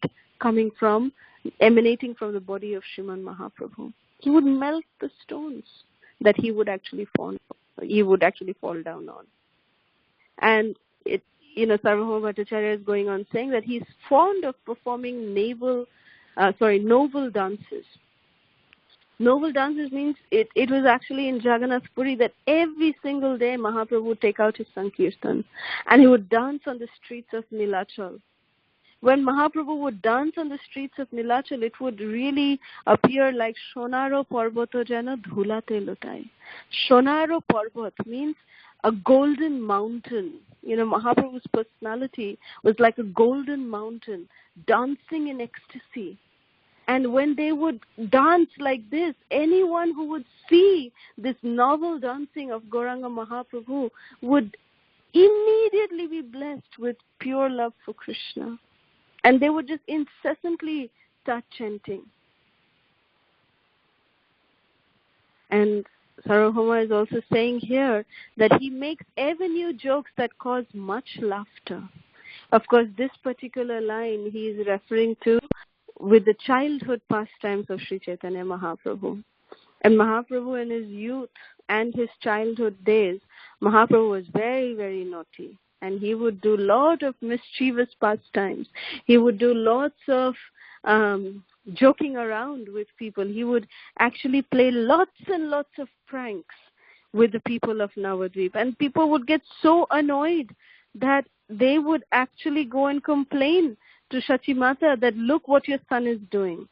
emanating from the body of Sriman Mahaprabhu. He would melt the stones that he would actually fall down on. And Sarvabhauma Bhattacharya is going on saying that he's fond of performing noble dances. Noble dances means it was actually in Jagannath Puri that every single day Mahaprabhu would take out his Sankirtan and he would dance on the streets of Nilachal. When Mahaprabhu would dance on the streets of Nilachal, it would really appear like Shonaro Parbato Jana Dhulate Lutai. Shonaro Parbat means a golden mountain. Mahaprabhu's personality was like a golden mountain dancing in ecstasy. And when they would dance like this, anyone who would see this novel dancing of Gauranga Mahaprabhu would immediately be blessed with pure love for Krishna. And they would just incessantly start chanting. And Sarvabhauma is also saying here that he makes ever new jokes that cause much laughter. Of course, this particular line he is referring to with the childhood pastimes of Sri Chaitanya Mahaprabhu. And Mahaprabhu in his youth and his childhood days, Mahaprabhu was very, very naughty. And he would do a lot of mischievous pastimes. He would do lots of joking around with people. He would actually play lots and lots of pranks with the people of Navadvip. And people would get so annoyed that they would actually go and complain to Sachi Mata that, look what your son is doing.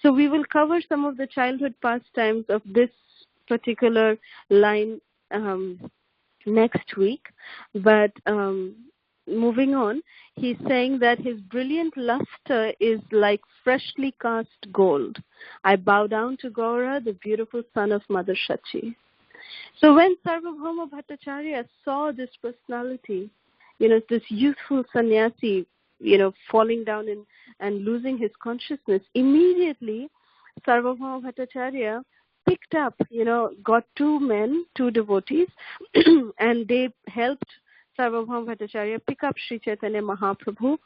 So we will cover some of the childhood pastimes of this particular line next week. But moving on, he's saying that his brilliant luster is like freshly cast gold. I bow down to Gaura, the beautiful son of Mother Sachi. So when Sarvabhauma Bhattacharya saw this personality, this youthful sannyasi, falling down and losing his consciousness, immediately Sarvabhauma Bhattacharya picked up, got two devotees, and they helped Sarvabhauma Bhattacharya pick up Sri Chaitanya Mahaprabhu.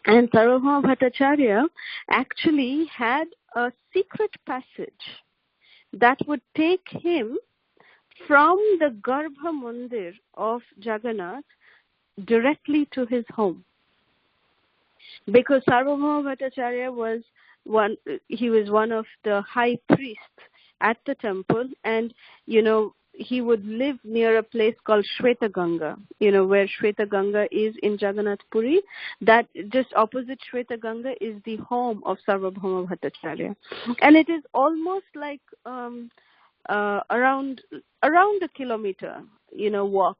And Sarvabhauma Bhattacharya actually had a secret passage that would take him from the Garbha Mandir of Jagannath directly to his home. Because Sarvabhauma Bhattacharya was one of the high priests at the temple, and he would live near a place called Shweta Ganga, where Shweta Ganga is in Jagannath Puri. That just opposite Shweta Ganga is the home of Sarvabhauma Bhattacharya, and it is almost like around a kilometer, walk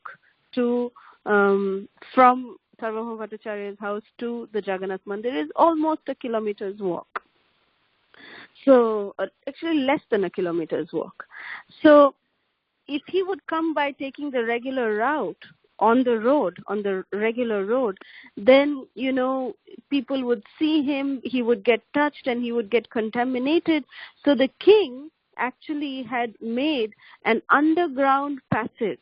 to from Sarvabhauma Bhattacharya's house to the Jagannath Mandir is almost a kilometer's walk. So, actually less than a kilometer's walk. So, if he would come by taking the regular route on the regular road, then, people would see him, he would get touched and he would get contaminated. So the king actually had made an underground passage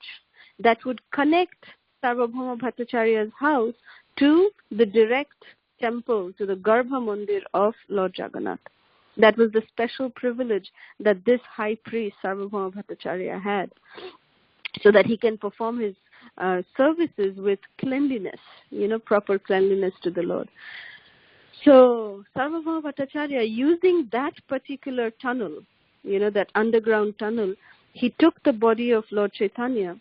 that would connect Sarvabhauma Bhattacharya's house to the direct temple, to the Garbha Mandir of Lord Jagannath. That was the special privilege that this high priest, Sarvabhauma Bhattacharya, had, so that he can perform his services with cleanliness, proper cleanliness to the Lord. So, Sarvabhauma Bhattacharya, using that particular tunnel, that underground tunnel, he took the body of Lord Chaitanya,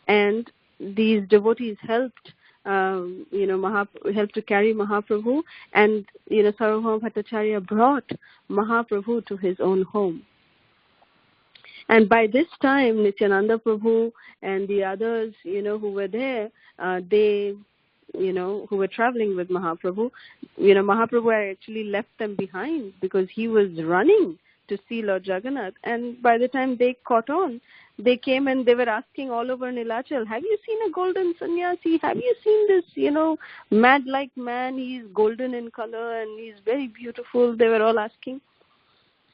and these devotees helped helped to carry Mahaprabhu, and Sarvabhauma Bhattacharya brought Mahaprabhu to his own home. And by this time, Nityananda Prabhu and the others, who were there, they, who were traveling with Mahaprabhu, Mahaprabhu actually left them behind because he was running to see Lord Jagannath. And by the time they caught on, they came and they were asking all over Nilachal, have you seen a golden sannyasi? Have you seen this, mad-like man? He's golden in color and he's very beautiful. They were all asking.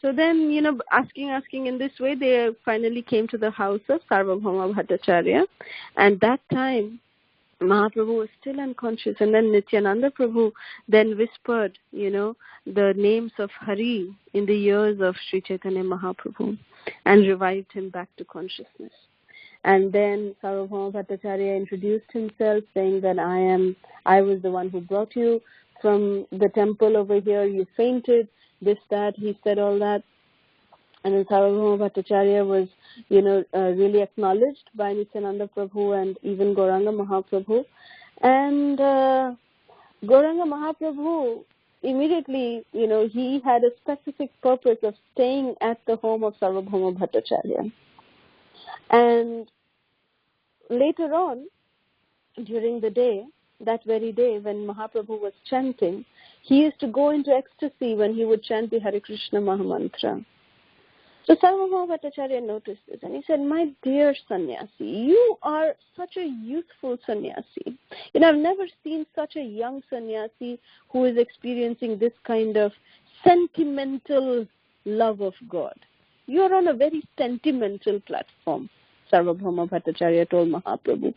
So then, asking in this way, they finally came to the house of Sarvabhauma Bhattacharya. And that time, Mahaprabhu was still unconscious. And then Nityananda Prabhu then whispered, the names of Hari in the ears of Sri Chaitanya Mahaprabhu and revived him back to consciousness. And then Sarvabhauma Bhattacharya introduced himself, saying that I was the one who brought you from the temple over here. You fainted, this, that. He said all that. And then Sarvabhauma Bhattacharya was, really acknowledged by Nityananda Prabhu and even Gauranga Mahaprabhu. And Gauranga Mahaprabhu, immediately, he had a specific purpose of staying at the home of Sarvabhauma Bhattacharya. And later on, during the day, that very day when Mahaprabhu was chanting, he used to go into ecstasy when he would chant the Hare Krishna Mahamantra. So Sarvabhauma Bhattacharya noticed this and he said, my dear sannyasi, you are such a youthful sannyasi. I've never seen such a young sannyasi who is experiencing this kind of sentimental love of God. You're on a very sentimental platform, Sarvabhauma Bhattacharya told Mahaprabhu.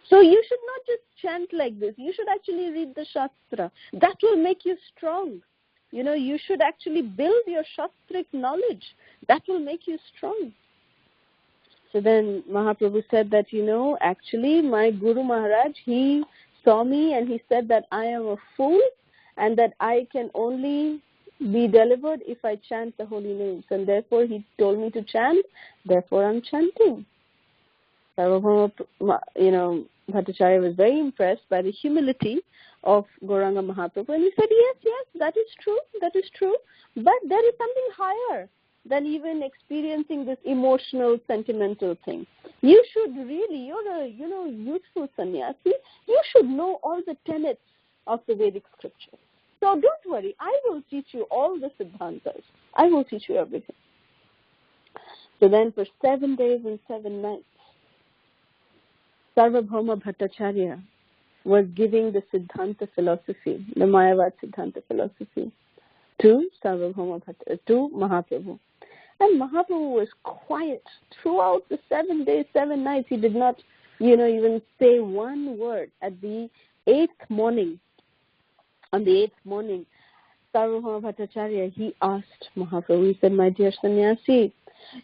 So you should not just chant like this. You should actually read the Shastra. That will make you strong. You should actually build your Shastric knowledge. That will make you strong. So then Mahaprabhu said that, actually my Guru Maharaj, he saw me and he said that I am a fool and that I can only be delivered if I chant the holy names. And therefore he told me to chant, therefore I'm chanting. Sarvabhauma, Bhattacharya was very impressed by the humility of Gauranga Mahaprabhu. And he said, yes, that is true. But there is something higher than even experiencing this emotional, sentimental thing. You should really, you're a, youthful sannyasi, you should know all the tenets of the Vedic scriptures. So don't worry, I will teach you all the siddhantas. I will teach you everything. So then for 7 days and 7 nights, Sarvabhauma Bhattacharya was giving the Siddhanta philosophy, the Mayavad Siddhanta philosophy, to to Mahaprabhu. And Mahaprabhu was quiet throughout the 7 days, 7 nights. He did not, even say one word. At the 8th morning, Sarvabhauma Bhattacharya, he asked Mahaprabhu, he said, my dear sannyasi,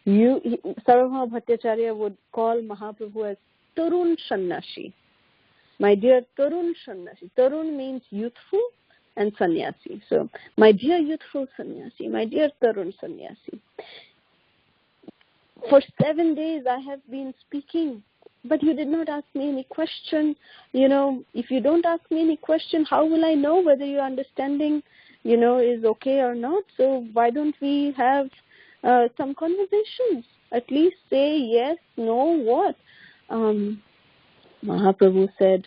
Sarvabhauma Bhattacharya would call Mahaprabhu as Tarun Sannyasi. My dear Tarun Sannyasi. Tarun means youthful and sannyasi. So, my dear youthful sannyasi, my dear Tarun sannyasi. For 7 days I have been speaking, but you did not ask me any question. If you don't ask me any question, how will I know whether your understanding, is okay or not? So, why don't we have some conversations? At least say yes, no, what? Mahaprabhu said,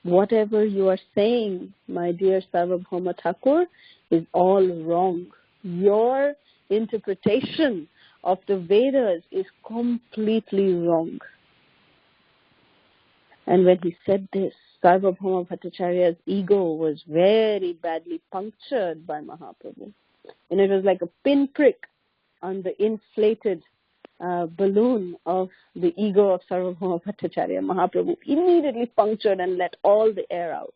whatever you are saying, my dear Sarvabhauma Thakur, is all wrong. Your interpretation of the Vedas is completely wrong. And when he said this, Sarvabhauma Bhattacharya's ego was very badly punctured by Mahaprabhu. And it was like a pinprick on the inflated balloon of the ego of Sarvabhauma Bhattacharya. Mahaprabhu immediately punctured and let all the air out.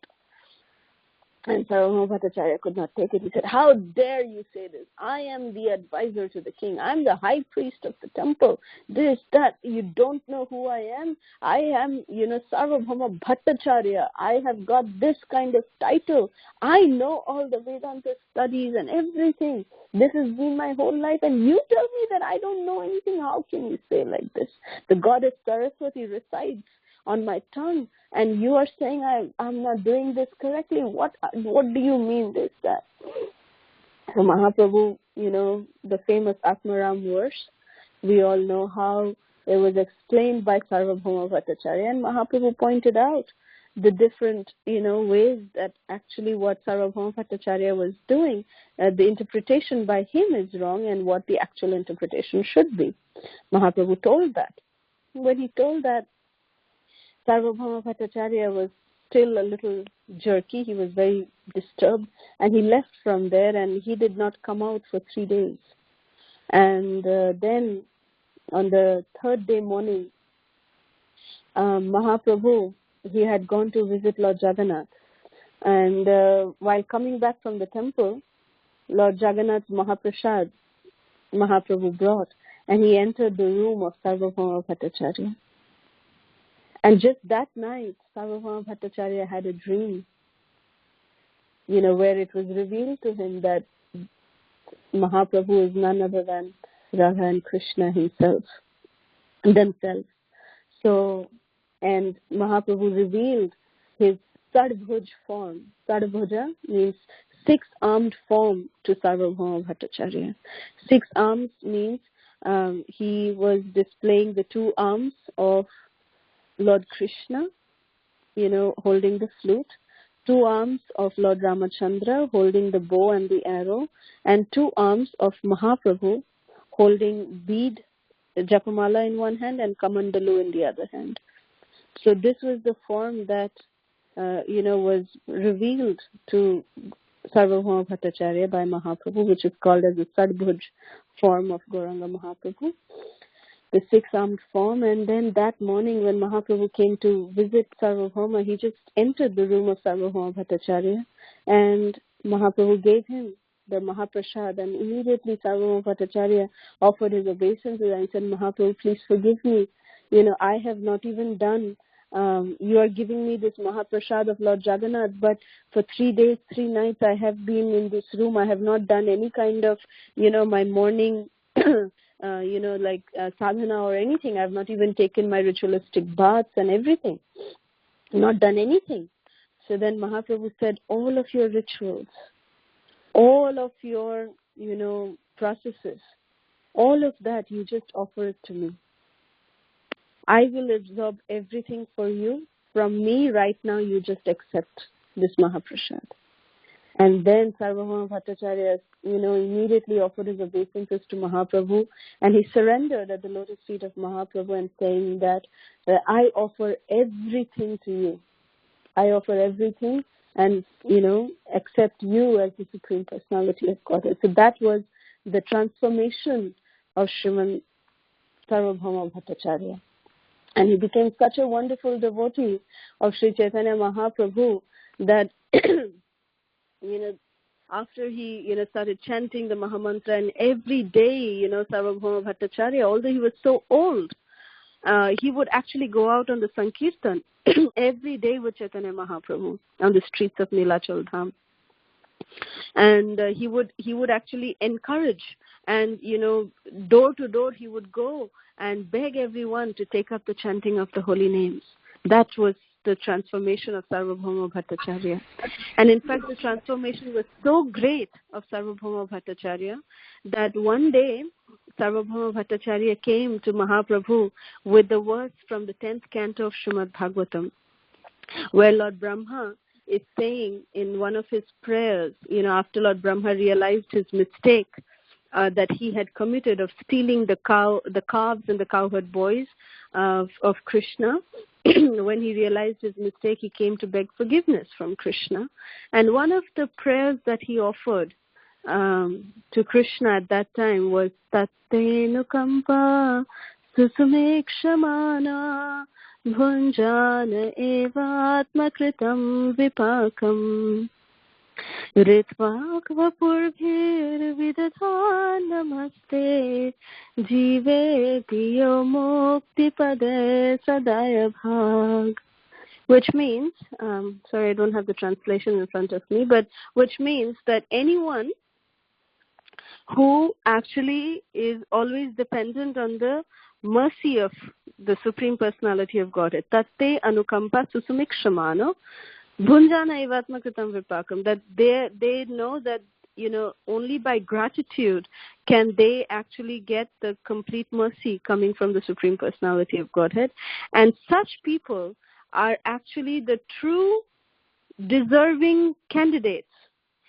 And Sarvabhauma Bhattacharya could not take it. He said, how dare you say this? I am the advisor to the king. I'm the high priest of the temple. This, that, you don't know who I am? I am, Sarvabhauma Bhattacharya. I have got this kind of title. I know all the Vedanta studies and everything. This has been my whole life. And you tell me that I don't know anything. How can you say like this? The goddess Saraswati resides on my tongue, and you are saying I'm not doing this correctly. What do you mean this, that? So Mahaprabhu, the famous Atmaram verse, we all know how it was explained by Sarvabhauma Bhattacharya, and Mahaprabhu pointed out the different, ways that actually what Sarvabhauma Bhattacharya was doing, the interpretation by him is wrong and what the actual interpretation should be. Mahaprabhu told that. When he told that, Sarvabhauma Bhattacharya was still a little jerky. He was very disturbed, and he left from there, and he did not come out for 3 days. And then on the 3rd day morning, Mahaprabhu, he had gone to visit Lord Jagannath. And while coming back from the temple, Lord Jagannath's Mahaprasad, Mahaprabhu brought, and he entered the room of Sarvabhauma Bhattacharya. And just that night, Sarvabhauma Bhattacharya had a dream, where it was revealed to him that Mahaprabhu is none other than Radha and Krishna themselves. So, and Mahaprabhu revealed his Sadbhuj form. Sadbhuja means 6-armed form to Sarvabhauma Bhattacharya. 6 arms means he was displaying the 2 arms of Lord Krishna, holding the flute, 2 arms of Lord Ramachandra holding the bow and the arrow, and 2 arms of Mahaprabhu holding bead, Japamala in one hand and Kamandalu in the other hand. So this was the form that, was revealed to Sarvabhauma Bhattacharya by Mahaprabhu, which is called as the Sadbhuj form of Gauranga Mahaprabhu, the six-armed form. And then that morning when Mahaprabhu came to visit Sarvabhauma, he just entered the room of Sarvabhauma Bhattacharya and Mahaprabhu gave him the Mahaprasad, and immediately Sarvabhauma Bhattacharya offered his obeisance and said, Mahaprabhu, please forgive me. I have not even done, you are giving me this Mahaprasad of Lord Jagannath, but for 3 days, 3 nights I have been in this room. I have not done any kind of, my morning, sadhana or anything. I have not even taken my ritualistic baths and everything. Not done anything. So then Mahaprabhu said, all of your rituals, all of your, processes, all of that, you just offer it to me. I will absorb everything for you. From me right now, you just accept this Mahaprasad. And then Sarvabhauma Bhattacharya, immediately offered his obeisances to Mahaprabhu, and he surrendered at the lotus feet of Mahaprabhu and saying that I offer everything to you. I offer everything and, accept you as the Supreme Personality of Godhead. So that was the transformation of Sriman Sarvabhauma Bhattacharya. And he became such a wonderful devotee of Sri Chaitanya Mahaprabhu that, after he, started chanting the Mahamantra, and every day, Sarvabhauma Bhattacharya, although he was so old, he would actually go out on the Sankirtan every day with Chaitanya Mahaprabhu on the streets of Nilachal Dham. And he would actually encourage, and door to door he would go and beg everyone to take up the chanting of the holy names. That was the transformation of Sarvabhauma Bhattacharya. And in fact, the transformation was so great of Sarvabhauma Bhattacharya that one day Sarvabhauma Bhattacharya came to Mahaprabhu with the verse from the 10th canto of Srimad Bhagavatam, where Lord Brahma is saying in one of his prayers, after Lord Brahma realized his mistake that he had committed of stealing the calves and the cowherd boys of Krishna. When he realized his mistake, he came to beg forgiveness from Krishna. And one of the prayers that he offered to Krishna at that time was Tattenukampa Susumekshamana Bhunjana Evatma Kritam Vipakam Ritvakvapurghir Vidadhan Namaste Jive Diyo Mukti Pade Sadaya Bhag. Which means, sorry, I don't have the translation in front of me, but which means that anyone who actually is always dependent on the mercy of the Supreme Personality of Godhead, Tatte Anukampa Susumikshamano Bhunjana Evatma Kritam Vipakam, that they know that, only by gratitude can they actually get the complete mercy coming from the Supreme Personality of Godhead. And such people are actually the true deserving candidates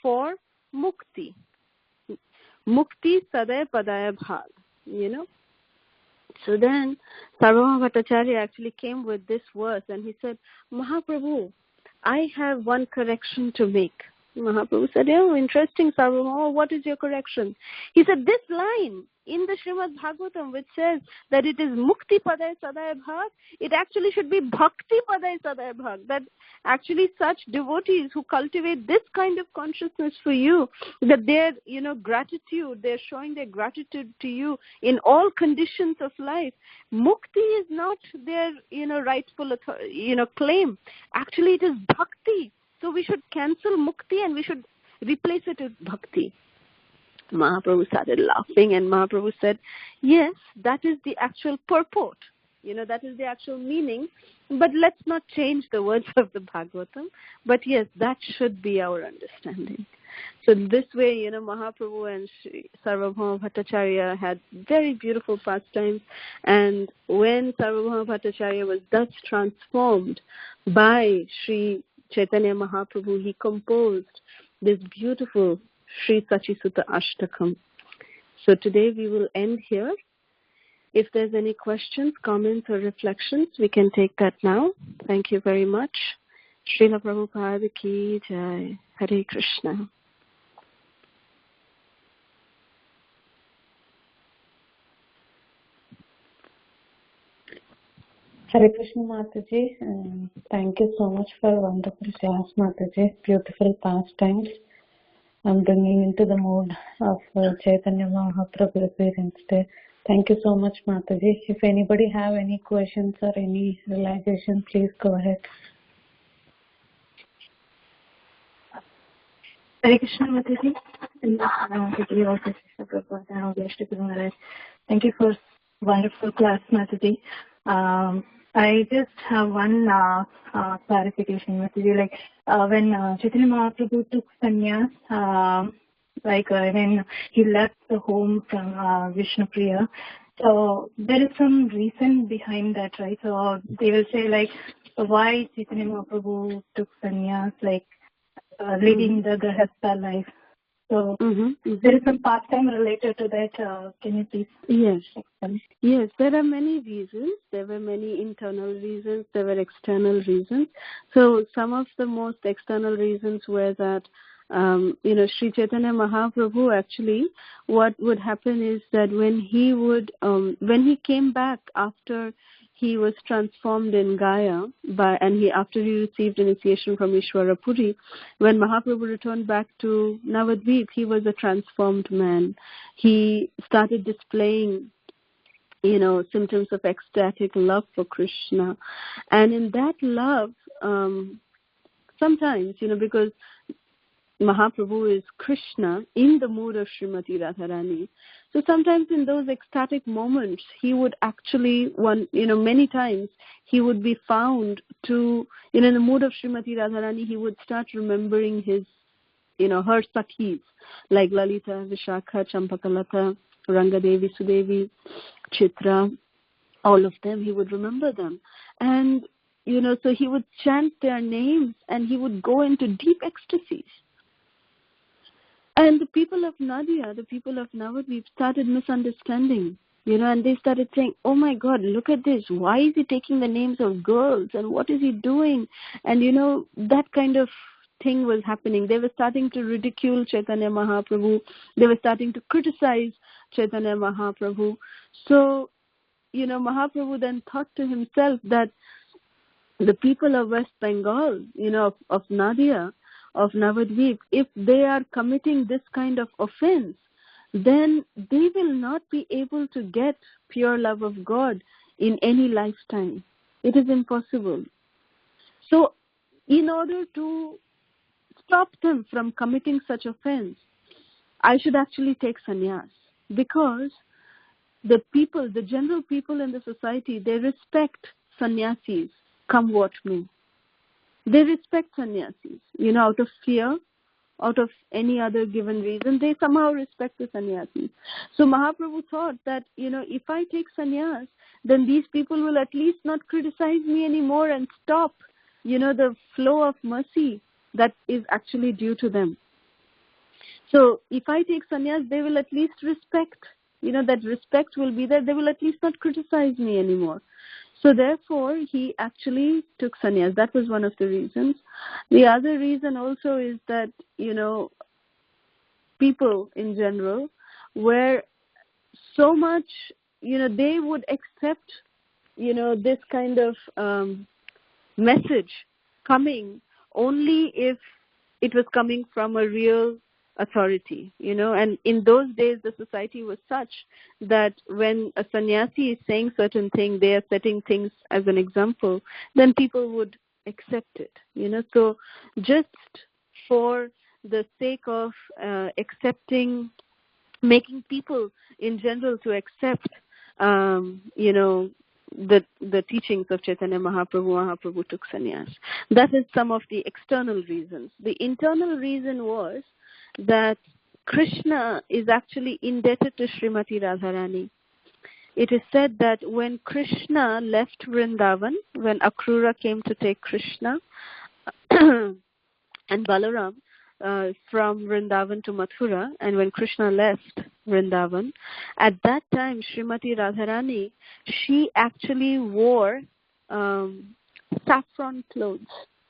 for mukti. Mukti sadaya padaya bhag, So then Sarvabhauma Bhattacharya actually came with this verse and he said, Mahaprabhu, I have one correction to make. Mahaprabhu said, interesting, Sarvabhauma, what is your correction? He said, this line in the Srimad Bhagavatam which says that it is Mukti Padaya Sadaya Bhag, it actually should be Bhakti Padaya Sadaya Bhag. That actually such devotees who cultivate this kind of consciousness for you, that their, gratitude, they're showing their gratitude to you in all conditions of life. Mukti is not their, rightful, claim. Actually, it is Bhakti. So we should cancel Mukti and we should replace it with Bhakti. Mahaprabhu started laughing and Mahaprabhu said, yes, that is the actual purport. That is the actual meaning. But let's not change the words of the Bhagavatam. But yes, that should be our understanding. So this way, Mahaprabhu and Sarvabhauma Bhattacharya had very beautiful pastimes. And when Sarvabhauma Bhattacharya was thus transformed by Sri Chaitanya Mahaprabhu, he composed this beautiful Sri Sachi Suta Ashtakam. So today we will end here. If there's any questions, comments or reflections, we can take that now. Thank you very much. Srila Prabhupada Ki Jai. Hare Krishna. Hare Krishna Mataji, thank you so much for a wonderful class, Mataji. Beautiful pastimes. I'm bringing into the mood of Chaitanya Mahaprabhu Appearance Day. Thank you so much, Mataji. If anybody have any questions or any realization, please go ahead. Hare Krishna Mataji. Thank you for wonderful class, Mataji. I just have one clarification, Mataji. Like when Chaitanya Mahaprabhu took sannyas, when he left the home from Vishnupriya, so there is some reason behind that, right? So they will say like, why Chaitanya Mahaprabhu took sannyas, like living the Grahastha life. So there is some pastime related to that. Can you please? Yes. Yes, there are many reasons. There were many internal reasons. There were external reasons. So some of the most external reasons were that, Sri Chaitanya Mahaprabhu actually, what would happen is that when he came back after he was transformed in Gaya after he received initiation from Ishwara Puri, when Mahaprabhu returned back to Navadvip, he was a transformed man. He started displaying, symptoms of ecstatic love for Krishna. And in that love, sometimes, because Mahaprabhu is Krishna in the mood of Srimati Radharani. So sometimes in those ecstatic moments, he would actually, many times, he would be found to, in the mood of Srimati Radharani, he would start remembering his, her Sakhis, like Lalita, Vishakha, Champakalata, Rangadevi, Sudevi, Chitra, all of them, he would remember them. And, so he would chant their names and he would go into deep ecstasies. And the people of Nadia, the people of Navadvip started misunderstanding, and they started saying, oh my God, look at this. Why is he taking the names of girls? And what is he doing? And, that kind of thing was happening. They were starting to ridicule Chaitanya Mahaprabhu. They were starting to criticize Chaitanya Mahaprabhu. So, Mahaprabhu then thought to himself that the people of West Bengal, of Nadia, of Navadvip, if they are committing this kind of offense, then they will not be able to get pure love of God in any lifetime. It is impossible. So, in order to stop them from committing such offense, I should actually take sannyas, because the people, the general people in the society, they respect sannyasis, come what may. They respect sannyasis, out of fear, out of any other given reason, they somehow respect the sannyasis. So Mahaprabhu thought that, if I take sannyas, then these people will at least not criticize me anymore and stop, the flow of mercy that is actually due to them. So if I take sannyas, they will at least respect, that respect will be there. They will at least not criticize me anymore. So therefore, he actually took sannyas. That was one of the reasons. The other reason also is that, people in general were so much, they would accept, this kind of message coming only if it was coming from a real authority, and in those days the society was such that when a sannyasi is saying certain things, they are setting things as an example, then people would accept it, So just for the sake of accepting, making people in general to accept, the teachings of Chaitanya Mahaprabhu took sannyas. That is some of the external reasons. The internal reason was that Krishna is actually indebted to Srimati Radharani. It is said that when Krishna left Vrindavan, when Akrura came to take Krishna and Balaram from Vrindavan to Mathura, and when Krishna left Vrindavan, at that time Srimati Radharani, she actually wore saffron clothes,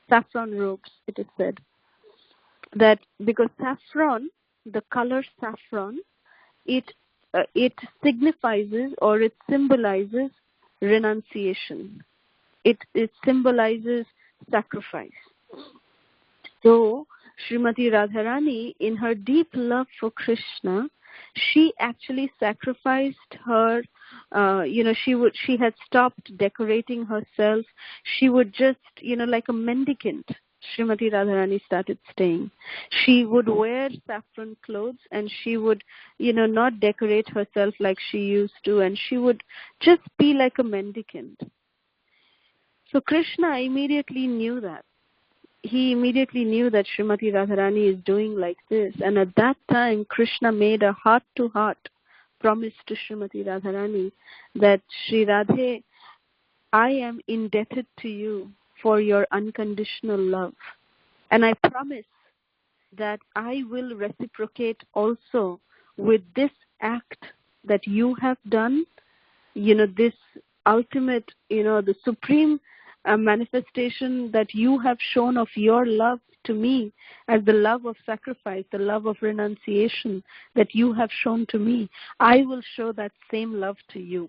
saffron robes, it is said. That because saffron, the color saffron, it signifies or it symbolizes renunciation. it symbolizes sacrifice. So Srimati Radharani, in her deep love for Krishna, she actually sacrificed her, she had stopped decorating herself. She would just, like a mendicant, Srimati Radharani started staying. She would wear saffron clothes and she would, not decorate herself like she used to, and she would just be like a mendicant. So Krishna immediately knew that. He immediately knew that Srimati Radharani is doing like this. And at that time, Krishna made a heart-to-heart promise to Srimati Radharani that, Sri Radhe, I am indebted to you for your unconditional love. And I promise that I will reciprocate also with this act that you have done, this ultimate, the supreme manifestation that you have shown of your love to me as the love of sacrifice, the love of renunciation that you have shown to me. I will show that same love to you.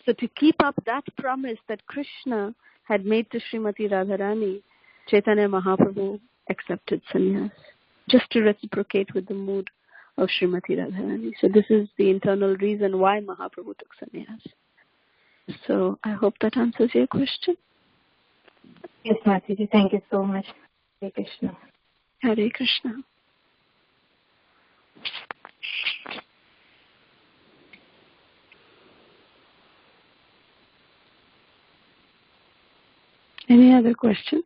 So to keep up that promise that Krishna had made to Srimati Radharani, Chaitanya Mahaprabhu accepted sannyas, just to reciprocate with the mood of Srimati Radharani. So this is the internal reason why Mahaprabhu took sannyas. So I hope that answers your question. Yes, Mataji. Thank you so much. Hare Krishna. Hare Krishna. Any other questions?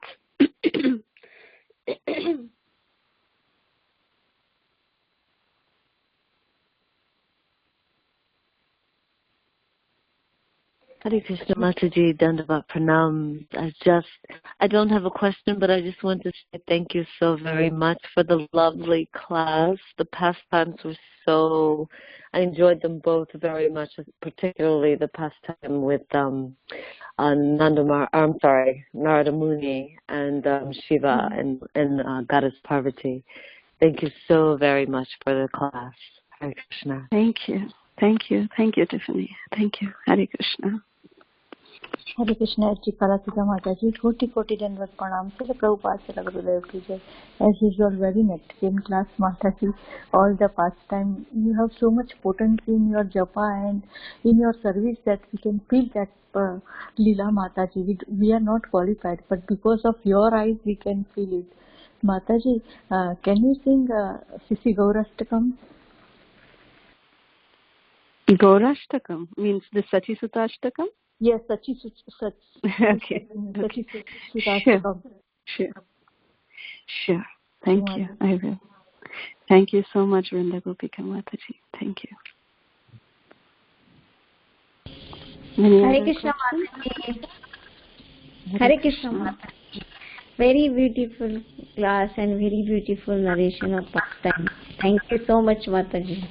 Hare Krishna Mataji, Dandavat Pranam. I don't have a question, but I just want to say thank you so very much for the lovely class. The pastimes were I enjoyed them both very much, particularly the pastime with Narada Muni and Shiva and Goddess Parvati. Thank you so very much for the class. Hare Krishna. Thank you. Thank you. Thank you, Tiffany. Thank you. Hare Krishna. Hare Krishna, Shri Kalasudha mathaji, koti dandavat pranam. Srila Prabhupada Srila Gurudev ki jai. As usual, very net in class, Mataji. All the pastime, you have so much potency in your japa and in your service that we can feel that Leela Mataji. We are not qualified, but because of your eyes, we can feel it. Mataji, can you sing Sisi Gaurashtakam? Gaurashtakam means the Sachi Suta Ashtakam? Yes, Sachi Suta. Okay. Sachi Suta Ashtakam. Sure. Thank you. I will. Thank you so much, Vrinda Gopika Mataji. Thank you. Hare Krishna Mataji. Hare Krishna Mataji. Very beautiful class and very beautiful narration of pastime. Thank you so much, Mataji.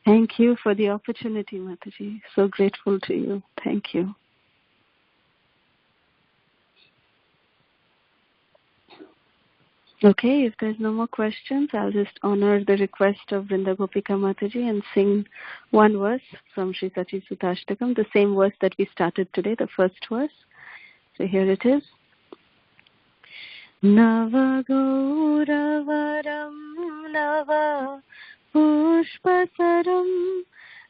Thank you for the opportunity, Mataji. So grateful to you. Thank you. Okay, if there's no more questions, I'll just honor the request of Vrinda Gopika Mataji and sing one verse from Sri Sachi Suta Ashtakam, the same verse that we started today, the first verse. So here it is. Nava Gauravaram Nava Pushpasaram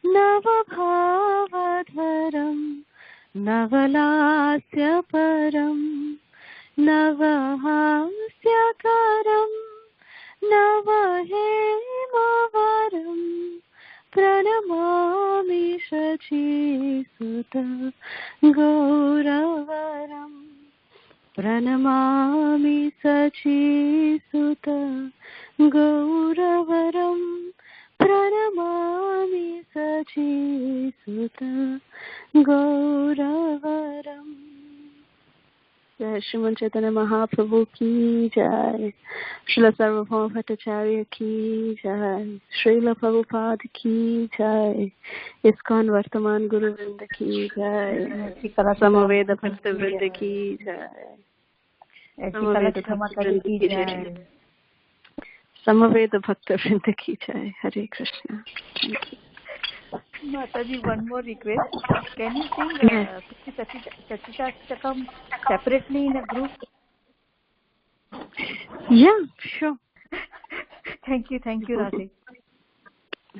Navabhavadharam Navalasya Param Navahasya Karam Navahemavaram Pranamami Sachi Suta Gauravaram Pranamami Sachi Suta Gauravaram Pranamami Sachi Suta Gauravaram. Jai Sriman Chaitanya Mahaprabhu ki jai, Srila Sarvabhauma Bhattacharya ki jai, Srila Prabhupada ki jai, ISKCON Vartaman Guru Vrinda ki jai, Samaveda Bhakta Vrinda ki jai, Samaveda Bhakta Vrinda ki jai, Samaveda Bhakta Vrinda ki jai. Hare Krishna. Thank you. Mataji, one more request. Can you sing Sachi Ashtakam separately in a group? Yeah, sure. Thank you, Radhe.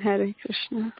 Hare Krishna.